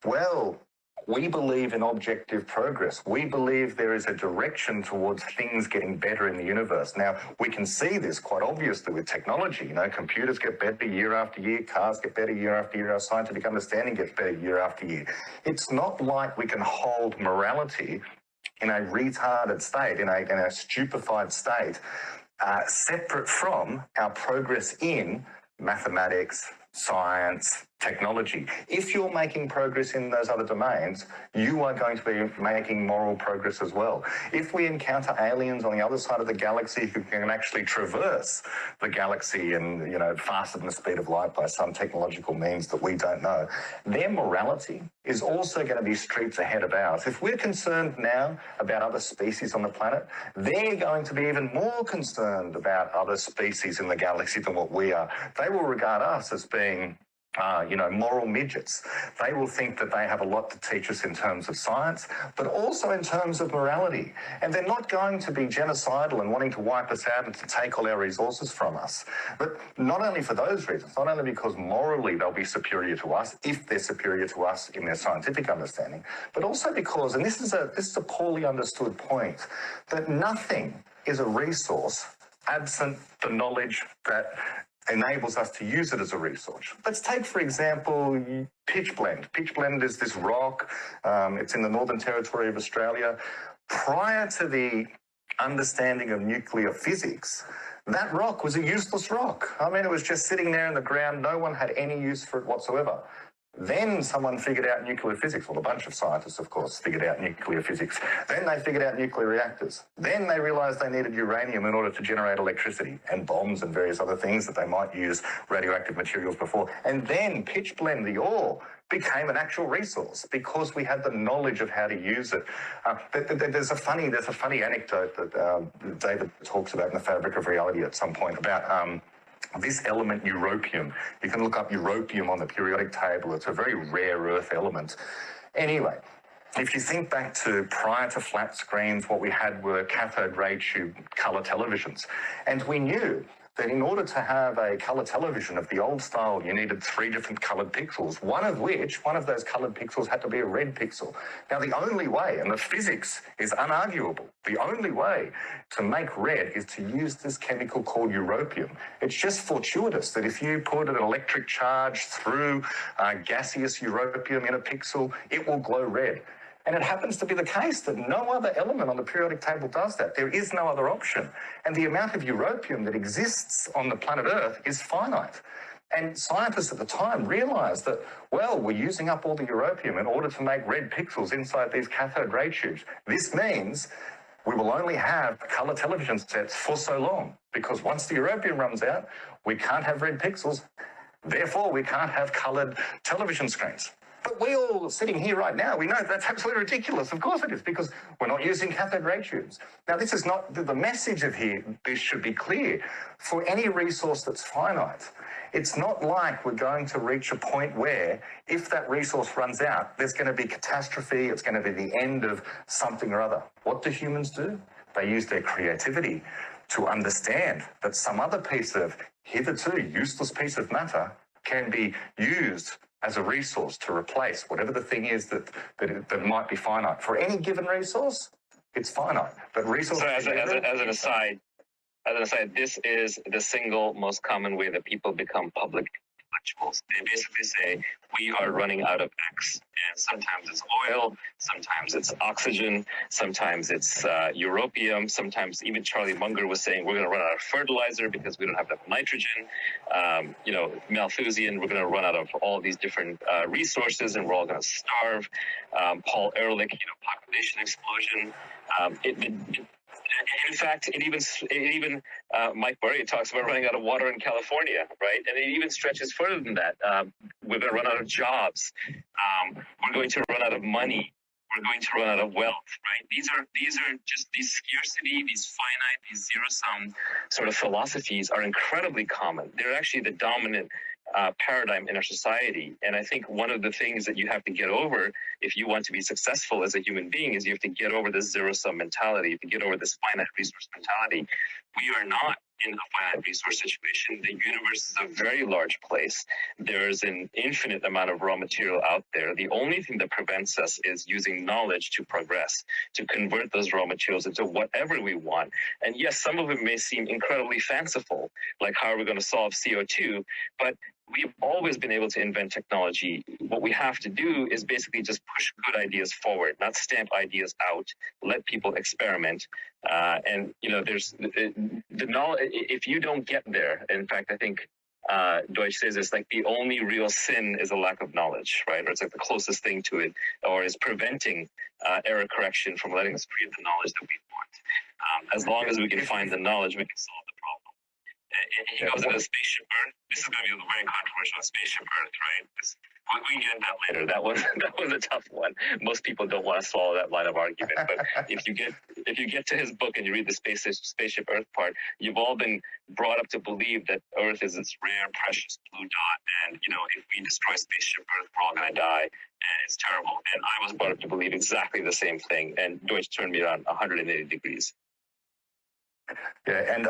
Well, we believe in objective progress. We believe there is a direction towards things getting better in the universe. Now, we can see this quite obviously with technology. You know, computers get better year after year, cars get better year after year, our scientific understanding gets better year after year. It's not like we can hold morality in a retarded state, in a stupefied state, separate from our progress in mathematics, science, technology. If you're making progress in those other domains, you are going to be making moral progress as well. If we encounter aliens on the other side of the galaxy who can actually traverse the galaxy and, you know, faster than the speed of light by some technological means that we don't know, their morality is also going to be streets ahead of ours. If we're concerned now about other species on the planet, they're going to be even more concerned about other species in the galaxy than what we are. They will regard us as being moral midgets. They will think that they have a lot to teach us in terms of science, but also in terms of morality. And they're not going to be genocidal and wanting to wipe us out and to take all our resources from us. But not only for those reasons, not only because morally they'll be superior to us, if they're superior to us in their scientific understanding, but also because, and this is a poorly understood point, that nothing is a resource absent the knowledge that enables us to use it as a resource. Let's take, for example, pitchblende. Pitchblende is this rock. It's in the Northern Territory of Australia. Prior to the understanding of nuclear physics, that rock was a useless rock. I mean, it was just sitting there in the ground. No one had any use for it whatsoever. Then someone figured out nuclear physics. Well, a bunch of scientists, of course, figured out nuclear physics. Then they figured out nuclear reactors. Then they realized they needed uranium in order to generate electricity and bombs and various other things that they might use radioactive materials before. And then pitchblende, the ore, became an actual resource because we had the knowledge of how to use it. There's a funny anecdote that David talks about in The Fabric of Reality at some point about this element, europium. You can look up europium on the periodic table. It's a very rare earth element. Anyway, if you think back to prior to flat screens, what we had were cathode ray tube colour televisions. And we knew that in order to have a colour television of the old style, you needed 3 different coloured pixels, one of those coloured pixels had to be a red pixel. Now, the only way, and the physics is unarguable, the only way to make red is to use this chemical called europium. It's just fortuitous that if you put an electric charge through gaseous europium in a pixel, it will glow red. And it happens to be the case that no other element on the periodic table does that. There is no other option. And the amount of europium that exists on the planet Earth is finite. And scientists at the time realised that, well, we're using up all the europium in order to make red pixels inside these cathode ray tubes. This means we will only have colour television sets for so long, because once the europium runs out, we can't have red pixels. Therefore, we can't have coloured television screens. But we all sitting here right now, we know that's absolutely ridiculous. Of course it is, because we're not using cathode ray tubes. Now, this is not the message of here. This should be clear. For any resource that's finite, it's not like we're going to reach a point where, if that resource runs out, there's going to be catastrophe. It's going to be the end of something or other. What do humans do? They use their creativity to understand that some other piece of hitherto useless piece of matter can be used as a resource to replace whatever the thing is that might be finite. For any given resource, it's finite. But resource. So as an aside, this is the single most common way that people become public intellectuals. They basically say, we are running out of X. And sometimes it's oil, sometimes it's oxygen, sometimes it's europium, sometimes even Charlie Munger was saying, we're going to run out of fertilizer because we don't have enough nitrogen. Malthusian, we're going to run out of all these different resources and we're all going to starve. Paul Ehrlich, population explosion. In fact, it even Mike Murray talks about running out of water in California, right? And it even stretches further than that. We're going to run out of jobs. We're going to run out of money. We're going to run out of wealth, right? These are just these scarcity, these finite, these zero-sum sort of philosophies are incredibly common. They're actually the dominant paradigm in our society. And I think one of the things that you have to get over if you want to be successful as a human being is you have to get over this zero-sum mentality, you have to get over this finite resource mentality. We are not in a finite resource situation. The universe is a very large place. There's an infinite amount of raw material out there. The only thing that prevents us is using knowledge to progress, to convert those raw materials into whatever we want. And yes, some of it may seem incredibly fanciful, like how are we going to solve CO2, but we've always been able to invent technology. What we have to do is basically just push good ideas forward, not stamp ideas out, let people experiment. And, you know, there's the knowledge, if you don't get there, in fact, I think Deutsch says it's like the only real sin is a lack of knowledge, right? Or it's like the closest thing to it, or is preventing error correction from letting us create the knowledge that we want. As long as we can find the knowledge, we can solve the problem. He goes into Spaceship Earth. This is going to be very controversial. Spaceship Earth, right? We can get into that later. That was a tough one. Most people don't want to swallow that line of argument. But if you get to his book and you read the Spaceship Earth part, you've all been brought up to believe that Earth is this rare, precious blue dot, and you know, if we destroy Spaceship Earth, we're all going to die, and it's terrible. And I was brought up to believe exactly the same thing. And Deutsch turned me around 180 degrees. Yeah, and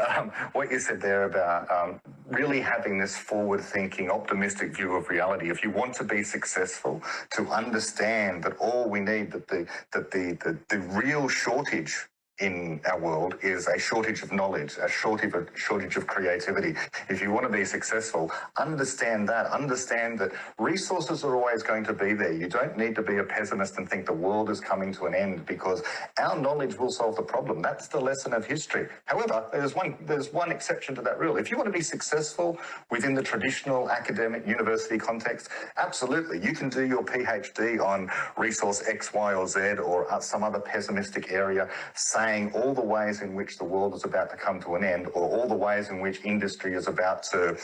what you said there about really having this forward-thinking, optimistic view of reality. If you want to be successful, to understand that all we need, that the real shortage in our world is a shortage of knowledge, a shortage of creativity. If you want to be successful, understand that resources are always going to be there. You don't need to be a pessimist and think the world is coming to an end, because our knowledge will solve the problem. That's the lesson of history. However, there's one exception to that rule. If you want to be successful within the traditional academic university context, absolutely, you can do your PhD on resource X, Y, or Z, or some other pessimistic area, saying all the ways in which the world is about to come to an end, or all the ways in which industry is about to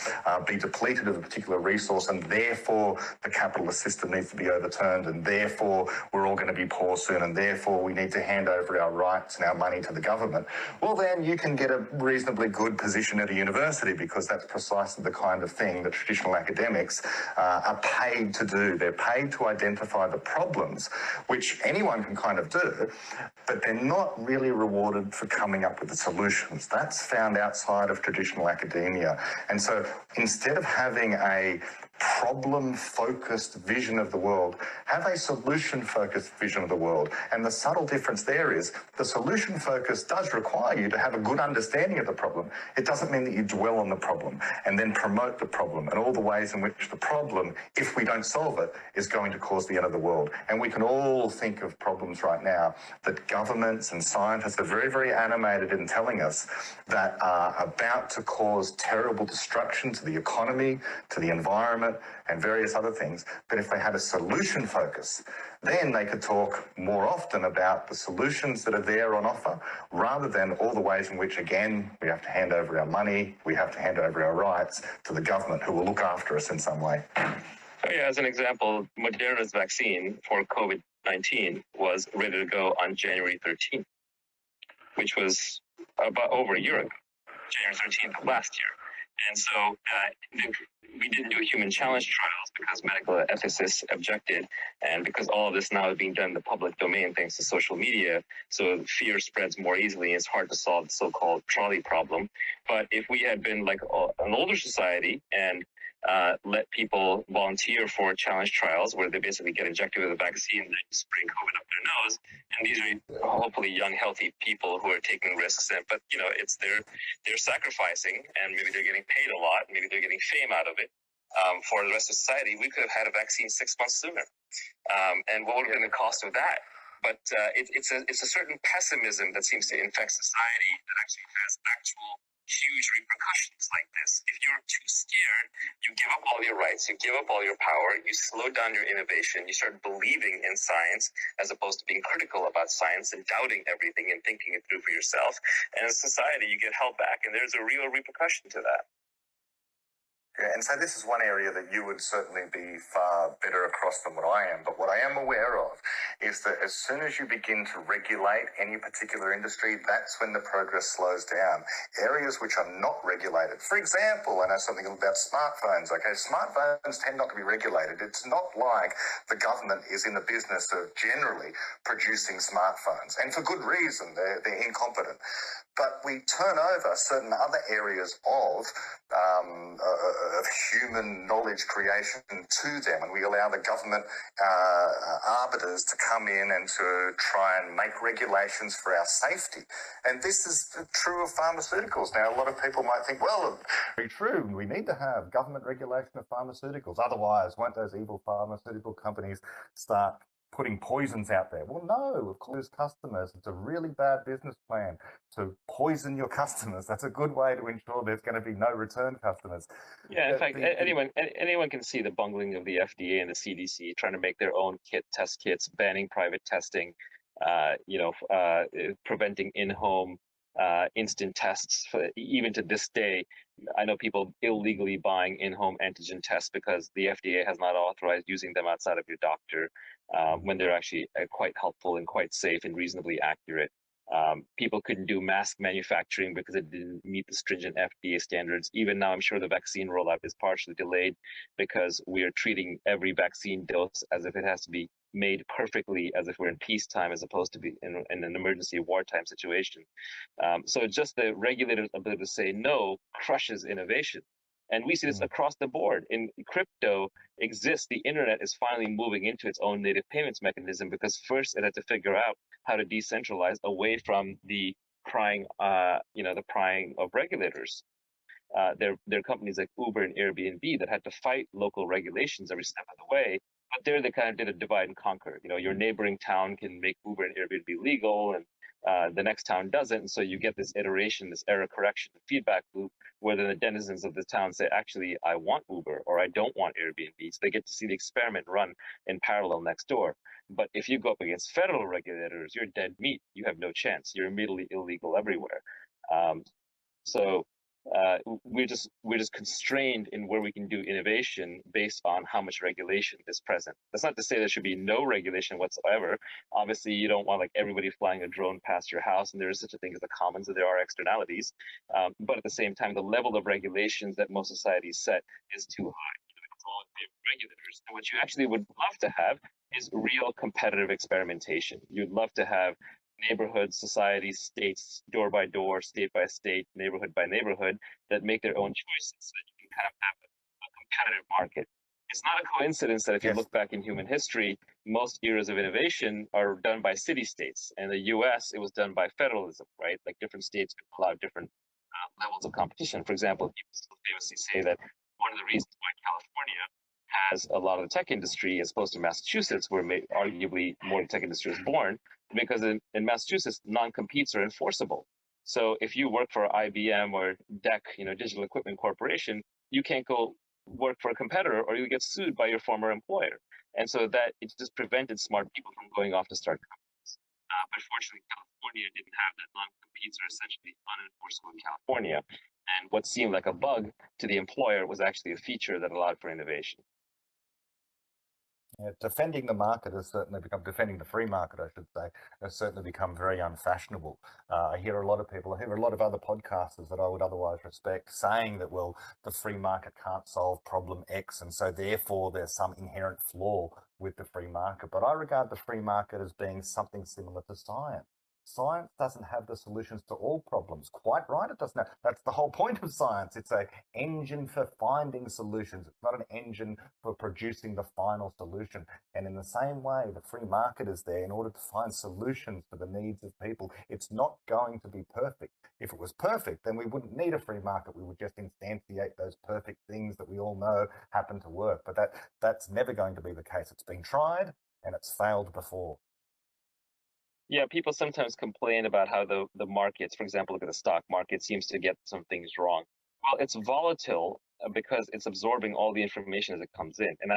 be depleted of a particular resource, and therefore the capitalist system needs to be overturned, and therefore we're all going to be poor soon, and therefore we need to hand over our rights and our money to the government. Well, then you can get a reasonably good position at a university, because that's precisely the kind of thing that traditional academics are paid to do. They're paid to identify the problems, which anyone can kind of do, but they're not really rewarded for coming up with the solutions. That's found outside of traditional academia. And so instead of having a problem-focused vision of the world, have a solution-focused vision of the world. And the subtle difference there is the solution focus does require you to have a good understanding of the problem. It doesn't mean that you dwell on the problem and then promote the problem and all the ways in which the problem, if we don't solve it, is going to cause the end of the world. And we can all think of problems right now that governments and scientists are very, very animated in telling us that are about to cause terrible destruction to the economy, to the environment, and various other things. But if they had a solution focus, then they could talk more often about the solutions that are there on offer, rather than all the ways in which, again, we have to hand over our money, we have to hand over our rights to the government, who will look after us in some way. So yeah, as an example, Moderna's vaccine for COVID-19 was ready to go on January 13th, which was about over a year ago, January 13th of last year. And so we didn't do human challenge trials because medical ethicists objected, and because all of this now is being done in the public domain thanks to social media, so fear spreads more easily, and it's hard to solve the so-called trolley problem. But if we had been like an older society and let people volunteer for challenge trials where they basically get injected with a vaccine and then spray COVID up their nose, and these are hopefully young, healthy people who are taking risks, but you know, it's they're sacrificing, and maybe they're getting paid a lot, maybe they're getting fame out of it. For the rest of society, we could have had a vaccine 6 months sooner. And what would have been the cost of that? But it's a certain pessimism that seems to infect society that actually has actual huge repercussions like this. If you're too scared, you give up all your rights, you give up all your power, you slow down your innovation, you start believing in science as opposed to being critical about science and doubting everything and thinking it through for yourself. And as a society, you get held back, and there's a real repercussion to that. Yeah, and so this is one area that you would certainly be far better across than what I am. But what I am aware of is that as soon as you begin to regulate any particular industry, that's when the progress slows down. Areas which are not regulated, for example, I know something about smartphones. Okay, smartphones tend not to be regulated. It's not like the government is in the business of generally producing smartphones, and for good reason. They're incompetent. But we turn over certain other areas of human knowledge creation to them, and we allow the government arbiters to come in and to try and make regulations for our safety. And this is true of pharmaceuticals. Now, a lot of people might think, well, very true, we need to have government regulation of pharmaceuticals. Otherwise, won't those evil pharmaceutical companies start putting poisons out there? Well, no, of course, customers. It's a really bad business plan to poison your customers. That's a good way to ensure there's going to be no return customers. Yeah, in fact, anyone can see the bungling of the FDA and the CDC trying to make their own test kits, banning private testing, preventing in-home instant tests. Even to this day, I know people illegally buying in-home antigen tests because the FDA has not authorized using them outside of your doctor, when they're actually quite helpful and quite safe and reasonably accurate. People couldn't do mask manufacturing because it didn't meet the stringent FDA standards. Even now, I'm sure the vaccine rollout is partially delayed because we are treating every vaccine dose as if it has to be made perfectly, as if we're in peacetime as opposed to be in an emergency wartime situation. So just the regulators' ability to say no crushes innovation. And we see this across the board. In crypto exists, the internet is finally moving into its own native payments mechanism because first it had to figure out how to decentralize away from the prying of regulators. There are companies like Uber and Airbnb that had to fight local regulations every step of the way. But there they kind of did a divide and conquer. Your neighboring town can make Uber and Airbnb legal, and the next town doesn't. And so you get this iteration, this error correction, feedback loop, where the denizens of the town say, actually, I want Uber or I don't want Airbnb. So they get to see the experiment run in parallel next door. But if you go up against federal regulators, you're dead meat. You have no chance. You're immediately illegal everywhere. We're just constrained in where we can do innovation based on how much regulation is present. That's not to say there should be no regulation whatsoever. Obviously, you don't want like everybody flying a drone past your house, and there is such a thing as the commons, and there are externalities. But at the same time, the level of regulations that most societies set is too high. It's all in favor of regulators. And what you actually would love to have is real competitive experimentation. You'd love to have neighborhoods, societies, states, door by door, state by state, neighborhood by neighborhood, that make their own choices so that you can kind of have a competitive market. It's not a coincidence that if you look back in human history, most eras of innovation are done by city-states. In the US, it was done by federalism, right? Like different states could allow different levels of competition. For example, people still famously say that one of the reasons why California has a lot of the tech industry as opposed to Massachusetts, where arguably more tech industry is born, because in Massachusetts, non-competes are enforceable. So if you work for IBM or DEC, Digital Equipment Corporation, you can't go work for a competitor or you get sued by your former employer. And so that it just prevented smart people from going off to start companies. But fortunately, California didn't have that. Non-competes are essentially unenforceable in California. And what seemed like a bug to the employer was actually a feature that allowed for innovation. Yeah, defending the market has certainly become, defending the free market, I should say, has certainly become very unfashionable. I hear a lot of people, I hear a lot of other podcasters that I would otherwise respect saying that, well, the free market can't solve problem X, and so therefore there's some inherent flaw with the free market. But I regard the free market as being something similar to science. Science doesn't have the solutions to all problems. Quite right, it doesn't have. That's the whole point of science. It's an engine for finding solutions. It's not an engine for producing the final solution. And in the same way, the free market is there in order to find solutions for the needs of people. It's not going to be perfect. If it was perfect, then we wouldn't need a free market. We would just instantiate those perfect things that we all know happen to work. But that's never going to be the case. It's been tried and it's failed before. Yeah, people sometimes complain about how the markets, for example, look at the stock market, seems to get some things wrong. Well, it's volatile because it's absorbing all the information as it comes in. And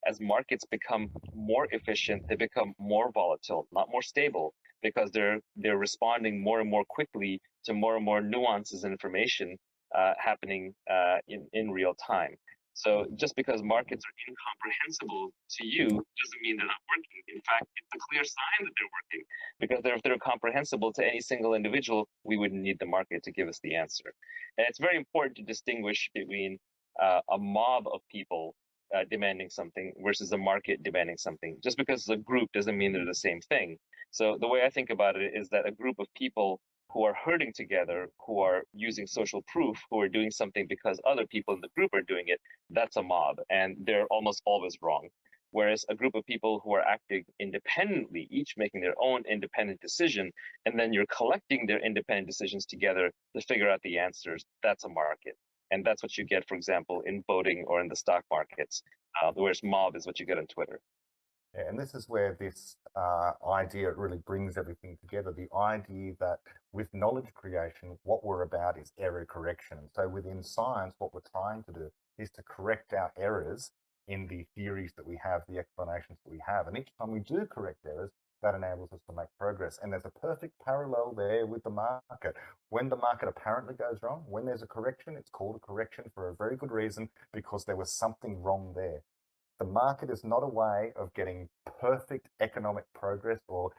as markets become more efficient, they become more volatile, not more stable, because they're responding more and more quickly to more and more nuances and information happening in real time. So just because markets are incomprehensible to you doesn't mean they're not working. In fact, it's a clear sign that they're working, because if they're comprehensible to any single individual, we wouldn't need the market to give us the answer. And it's very important to distinguish between a mob of people demanding something versus a market demanding something. Just because it's a group doesn't mean they're the same thing. So the way I think about it is that a group of people who are herding together, who are using social proof, who are doing something because other people in the group are doing it, that's a mob, and they're almost always wrong. Whereas a group of people who are acting independently, each making their own independent decision, and then you're collecting their independent decisions together to figure out the answers, that's a market. And that's what you get, for example, in voting or in the stock markets, whereas mob is what you get on Twitter. Yeah, and this is where this idea really brings everything together. The idea that with knowledge creation, what we're about is error correction. So within science, what we're trying to do is to correct our errors in the theories that we have, the explanations that we have. And each time we do correct errors, that enables us to make progress. And there's a perfect parallel there with the market. When the market apparently goes wrong, when there's a correction, it's called a correction for a very good reason, because there was something wrong there. The market is not a way of getting perfect economic progress or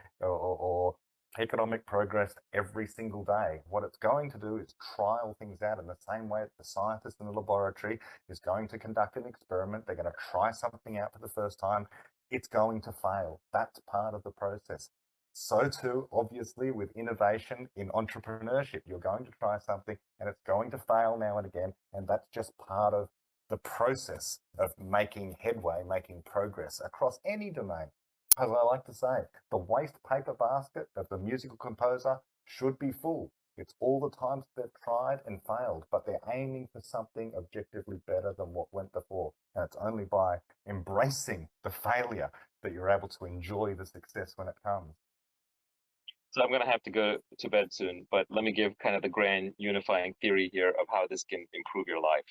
economic progress every single day. What it's going to do is trial things out in the same way that the scientist in the laboratory is going to conduct an experiment. They're going to try something out for the first time. It's going to fail. That's part of the process. So too, obviously, with innovation in entrepreneurship, you're going to try something and it's going to fail now and again. And that's just part of the process of making headway, making progress across any domain. As I like to say, the waste paper basket of the musical composer should be full. It's all the times they've tried and failed, but they're aiming for something objectively better than what went before. And it's only by embracing the failure that you're able to enjoy the success when it comes. So I'm going to have to go to bed soon, but let me give kind of the grand unifying theory here of how this can improve your life,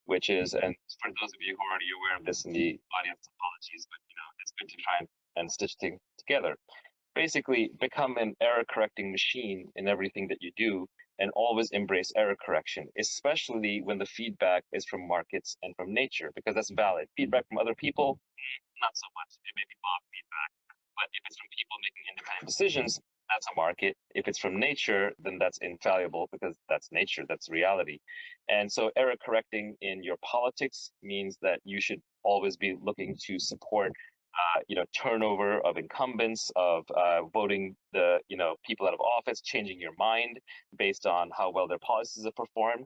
which is, and for those of you who are already aware of this in the audience, apologies, but it's good to try and stitch things together. Basically, become an error correcting machine in everything that you do, and always embrace error correction, especially when the feedback is from markets and from nature, because that's valid. Feedback from other people, not so much. It may be mob feedback, but if it's from people making independent decisions, that's a market. If it's from nature, then that's infallible, because that's nature, that's reality. And so error correcting in your politics means that you should always be looking to support turnover of incumbents, of voting the people out of office, changing your mind based on how well their policies have performed.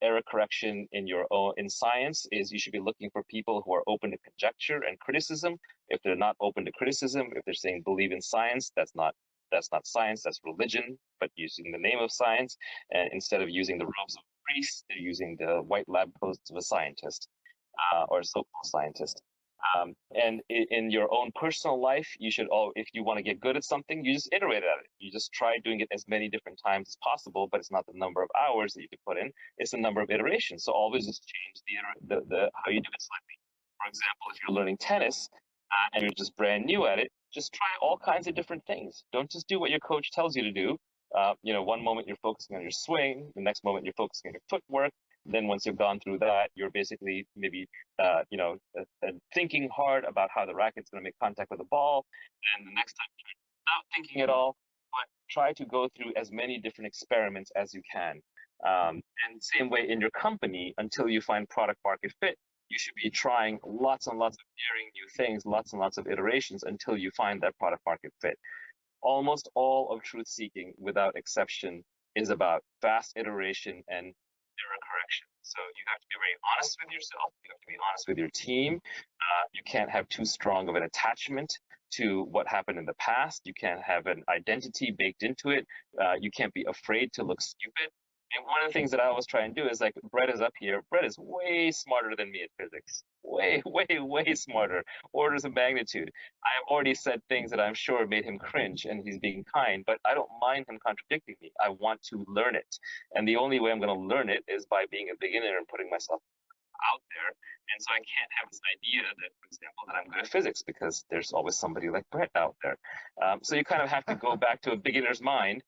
Error correction in science is you should be looking for people who are open to conjecture and criticism. If they're not open to criticism, if they're saying believe in science, that's not science, that's religion, but using the name of science. And instead of using the robes of a priest, they're using the white lab coats of a scientist or a so-called scientist. And in your own personal life, you should if you want to get good at something, you just iterate at it. You just try doing it as many different times as possible, but it's not the number of hours that you can put in, it's the number of iterations. So always just change the how you do it slightly. For example, if you're learning tennis and you're just brand new at it, just try all kinds of different things. Don't just do what your coach tells you to do. One moment you're focusing on your swing, the next moment you're focusing on your footwork. Then once you've gone through that, you're basically maybe, thinking hard about how the racket's going to make contact with the ball. And the next time, you're not thinking at all, but try to go through as many different experiments as you can. And same way in your company, until you find product market fit, you should be trying lots and lots of daring new things, lots and lots of iterations until you find that product market fit. Almost all of truth seeking, without exception, is about fast iteration and error correction. So you have to be very honest with yourself. You have to be honest with your team. You can't have too strong of an attachment to what happened in the past. You can't have an identity baked into it. You can't be afraid to look stupid. And one of the things that I always try and do is, like, Brett is up here. Brett is way smarter than me at physics. Way, way, way smarter. Orders of magnitude. I have already said things that I'm sure made him cringe, and he's being kind, but I don't mind him contradicting me. I want to learn it. And the only way I'm going to learn it is by being a beginner and putting myself out there. And so I can't have this idea that, for example, that I'm good at physics because there's always somebody like Brett out there. So you kind of have to go back to a beginner's mind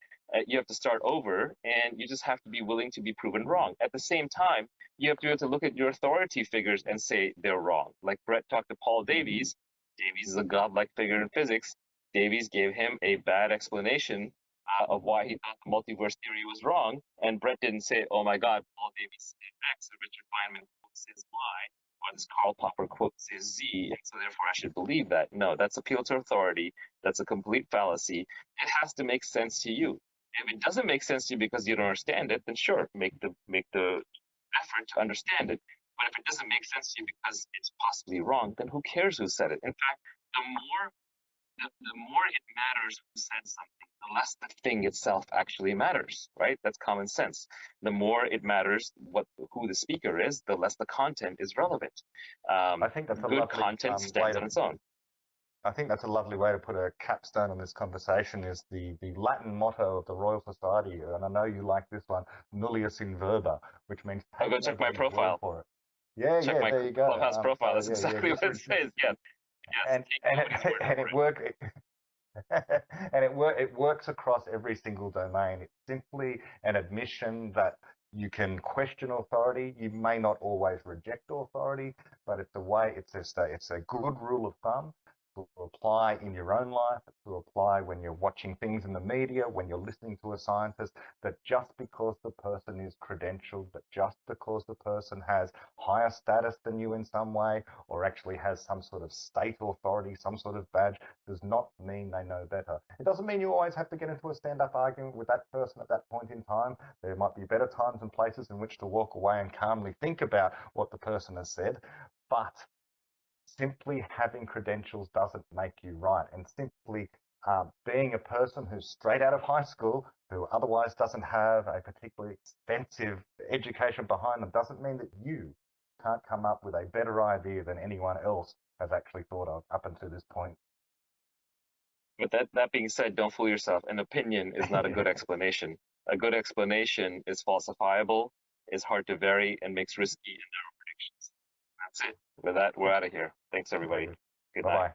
You have to start over, and you just have to be willing to be proven wrong. At the same time, you have to be able to look at your authority figures and say they're wrong. Like Brett talked to Paul Davies. Davies is a godlike figure in physics. Davies gave him a bad explanation of why he thought the multiverse theory was wrong, and Brett didn't say, "Oh my God, Paul Davies said X, and Richard Feynman says Y, or this Karl Popper quote says Z, and so therefore I should believe that." No, that's appeal to authority. That's a complete fallacy. It has to make sense to you. If it doesn't make sense to you because you don't understand it, then sure, make the effort to understand it. But if it doesn't make sense to you because it's possibly wrong, then who cares who said it? In fact, the more it matters who said something, the less the thing itself actually matters, right? That's common sense. The more it matters who the speaker is, the less the content is relevant. I think that's a good lovely content stands on its own. I think that's a lovely way to put a capstone on this conversation, is the Latin motto of the Royal Society, and I know you like this one, nullius in verba, which means I'll go check my profile. For it. Yeah, check my there you go. Clubhouse profile. That's exactly what it says. Yes. And it works. And it works across every single domain. It's simply an admission that you can question authority. You may not always reject authority, but it's a good rule of thumb to apply in your own life, to apply when you're watching things in the media, when you're listening to a scientist, that just because the person is credentialed, that just because the person has higher status than you in some way, or actually has some sort of state authority, some sort of badge, does not mean they know better. It doesn't mean you always have to get into a stand-up argument with that person at that point in time. There might be better times and places in which to walk away and calmly think about what the person has said, but simply having credentials doesn't make you right. And simply being a person who's straight out of high school, who otherwise doesn't have a particularly expensive education behind them, doesn't mean that you can't come up with a better idea than anyone else has actually thought of up until this point. But that being said, don't fool yourself. An opinion is not a good explanation. A good explanation is falsifiable, is hard to vary, and makes risky and narrow predictions. That's it. With that, we're out of here. Thanks, everybody. Good night. Bye-bye.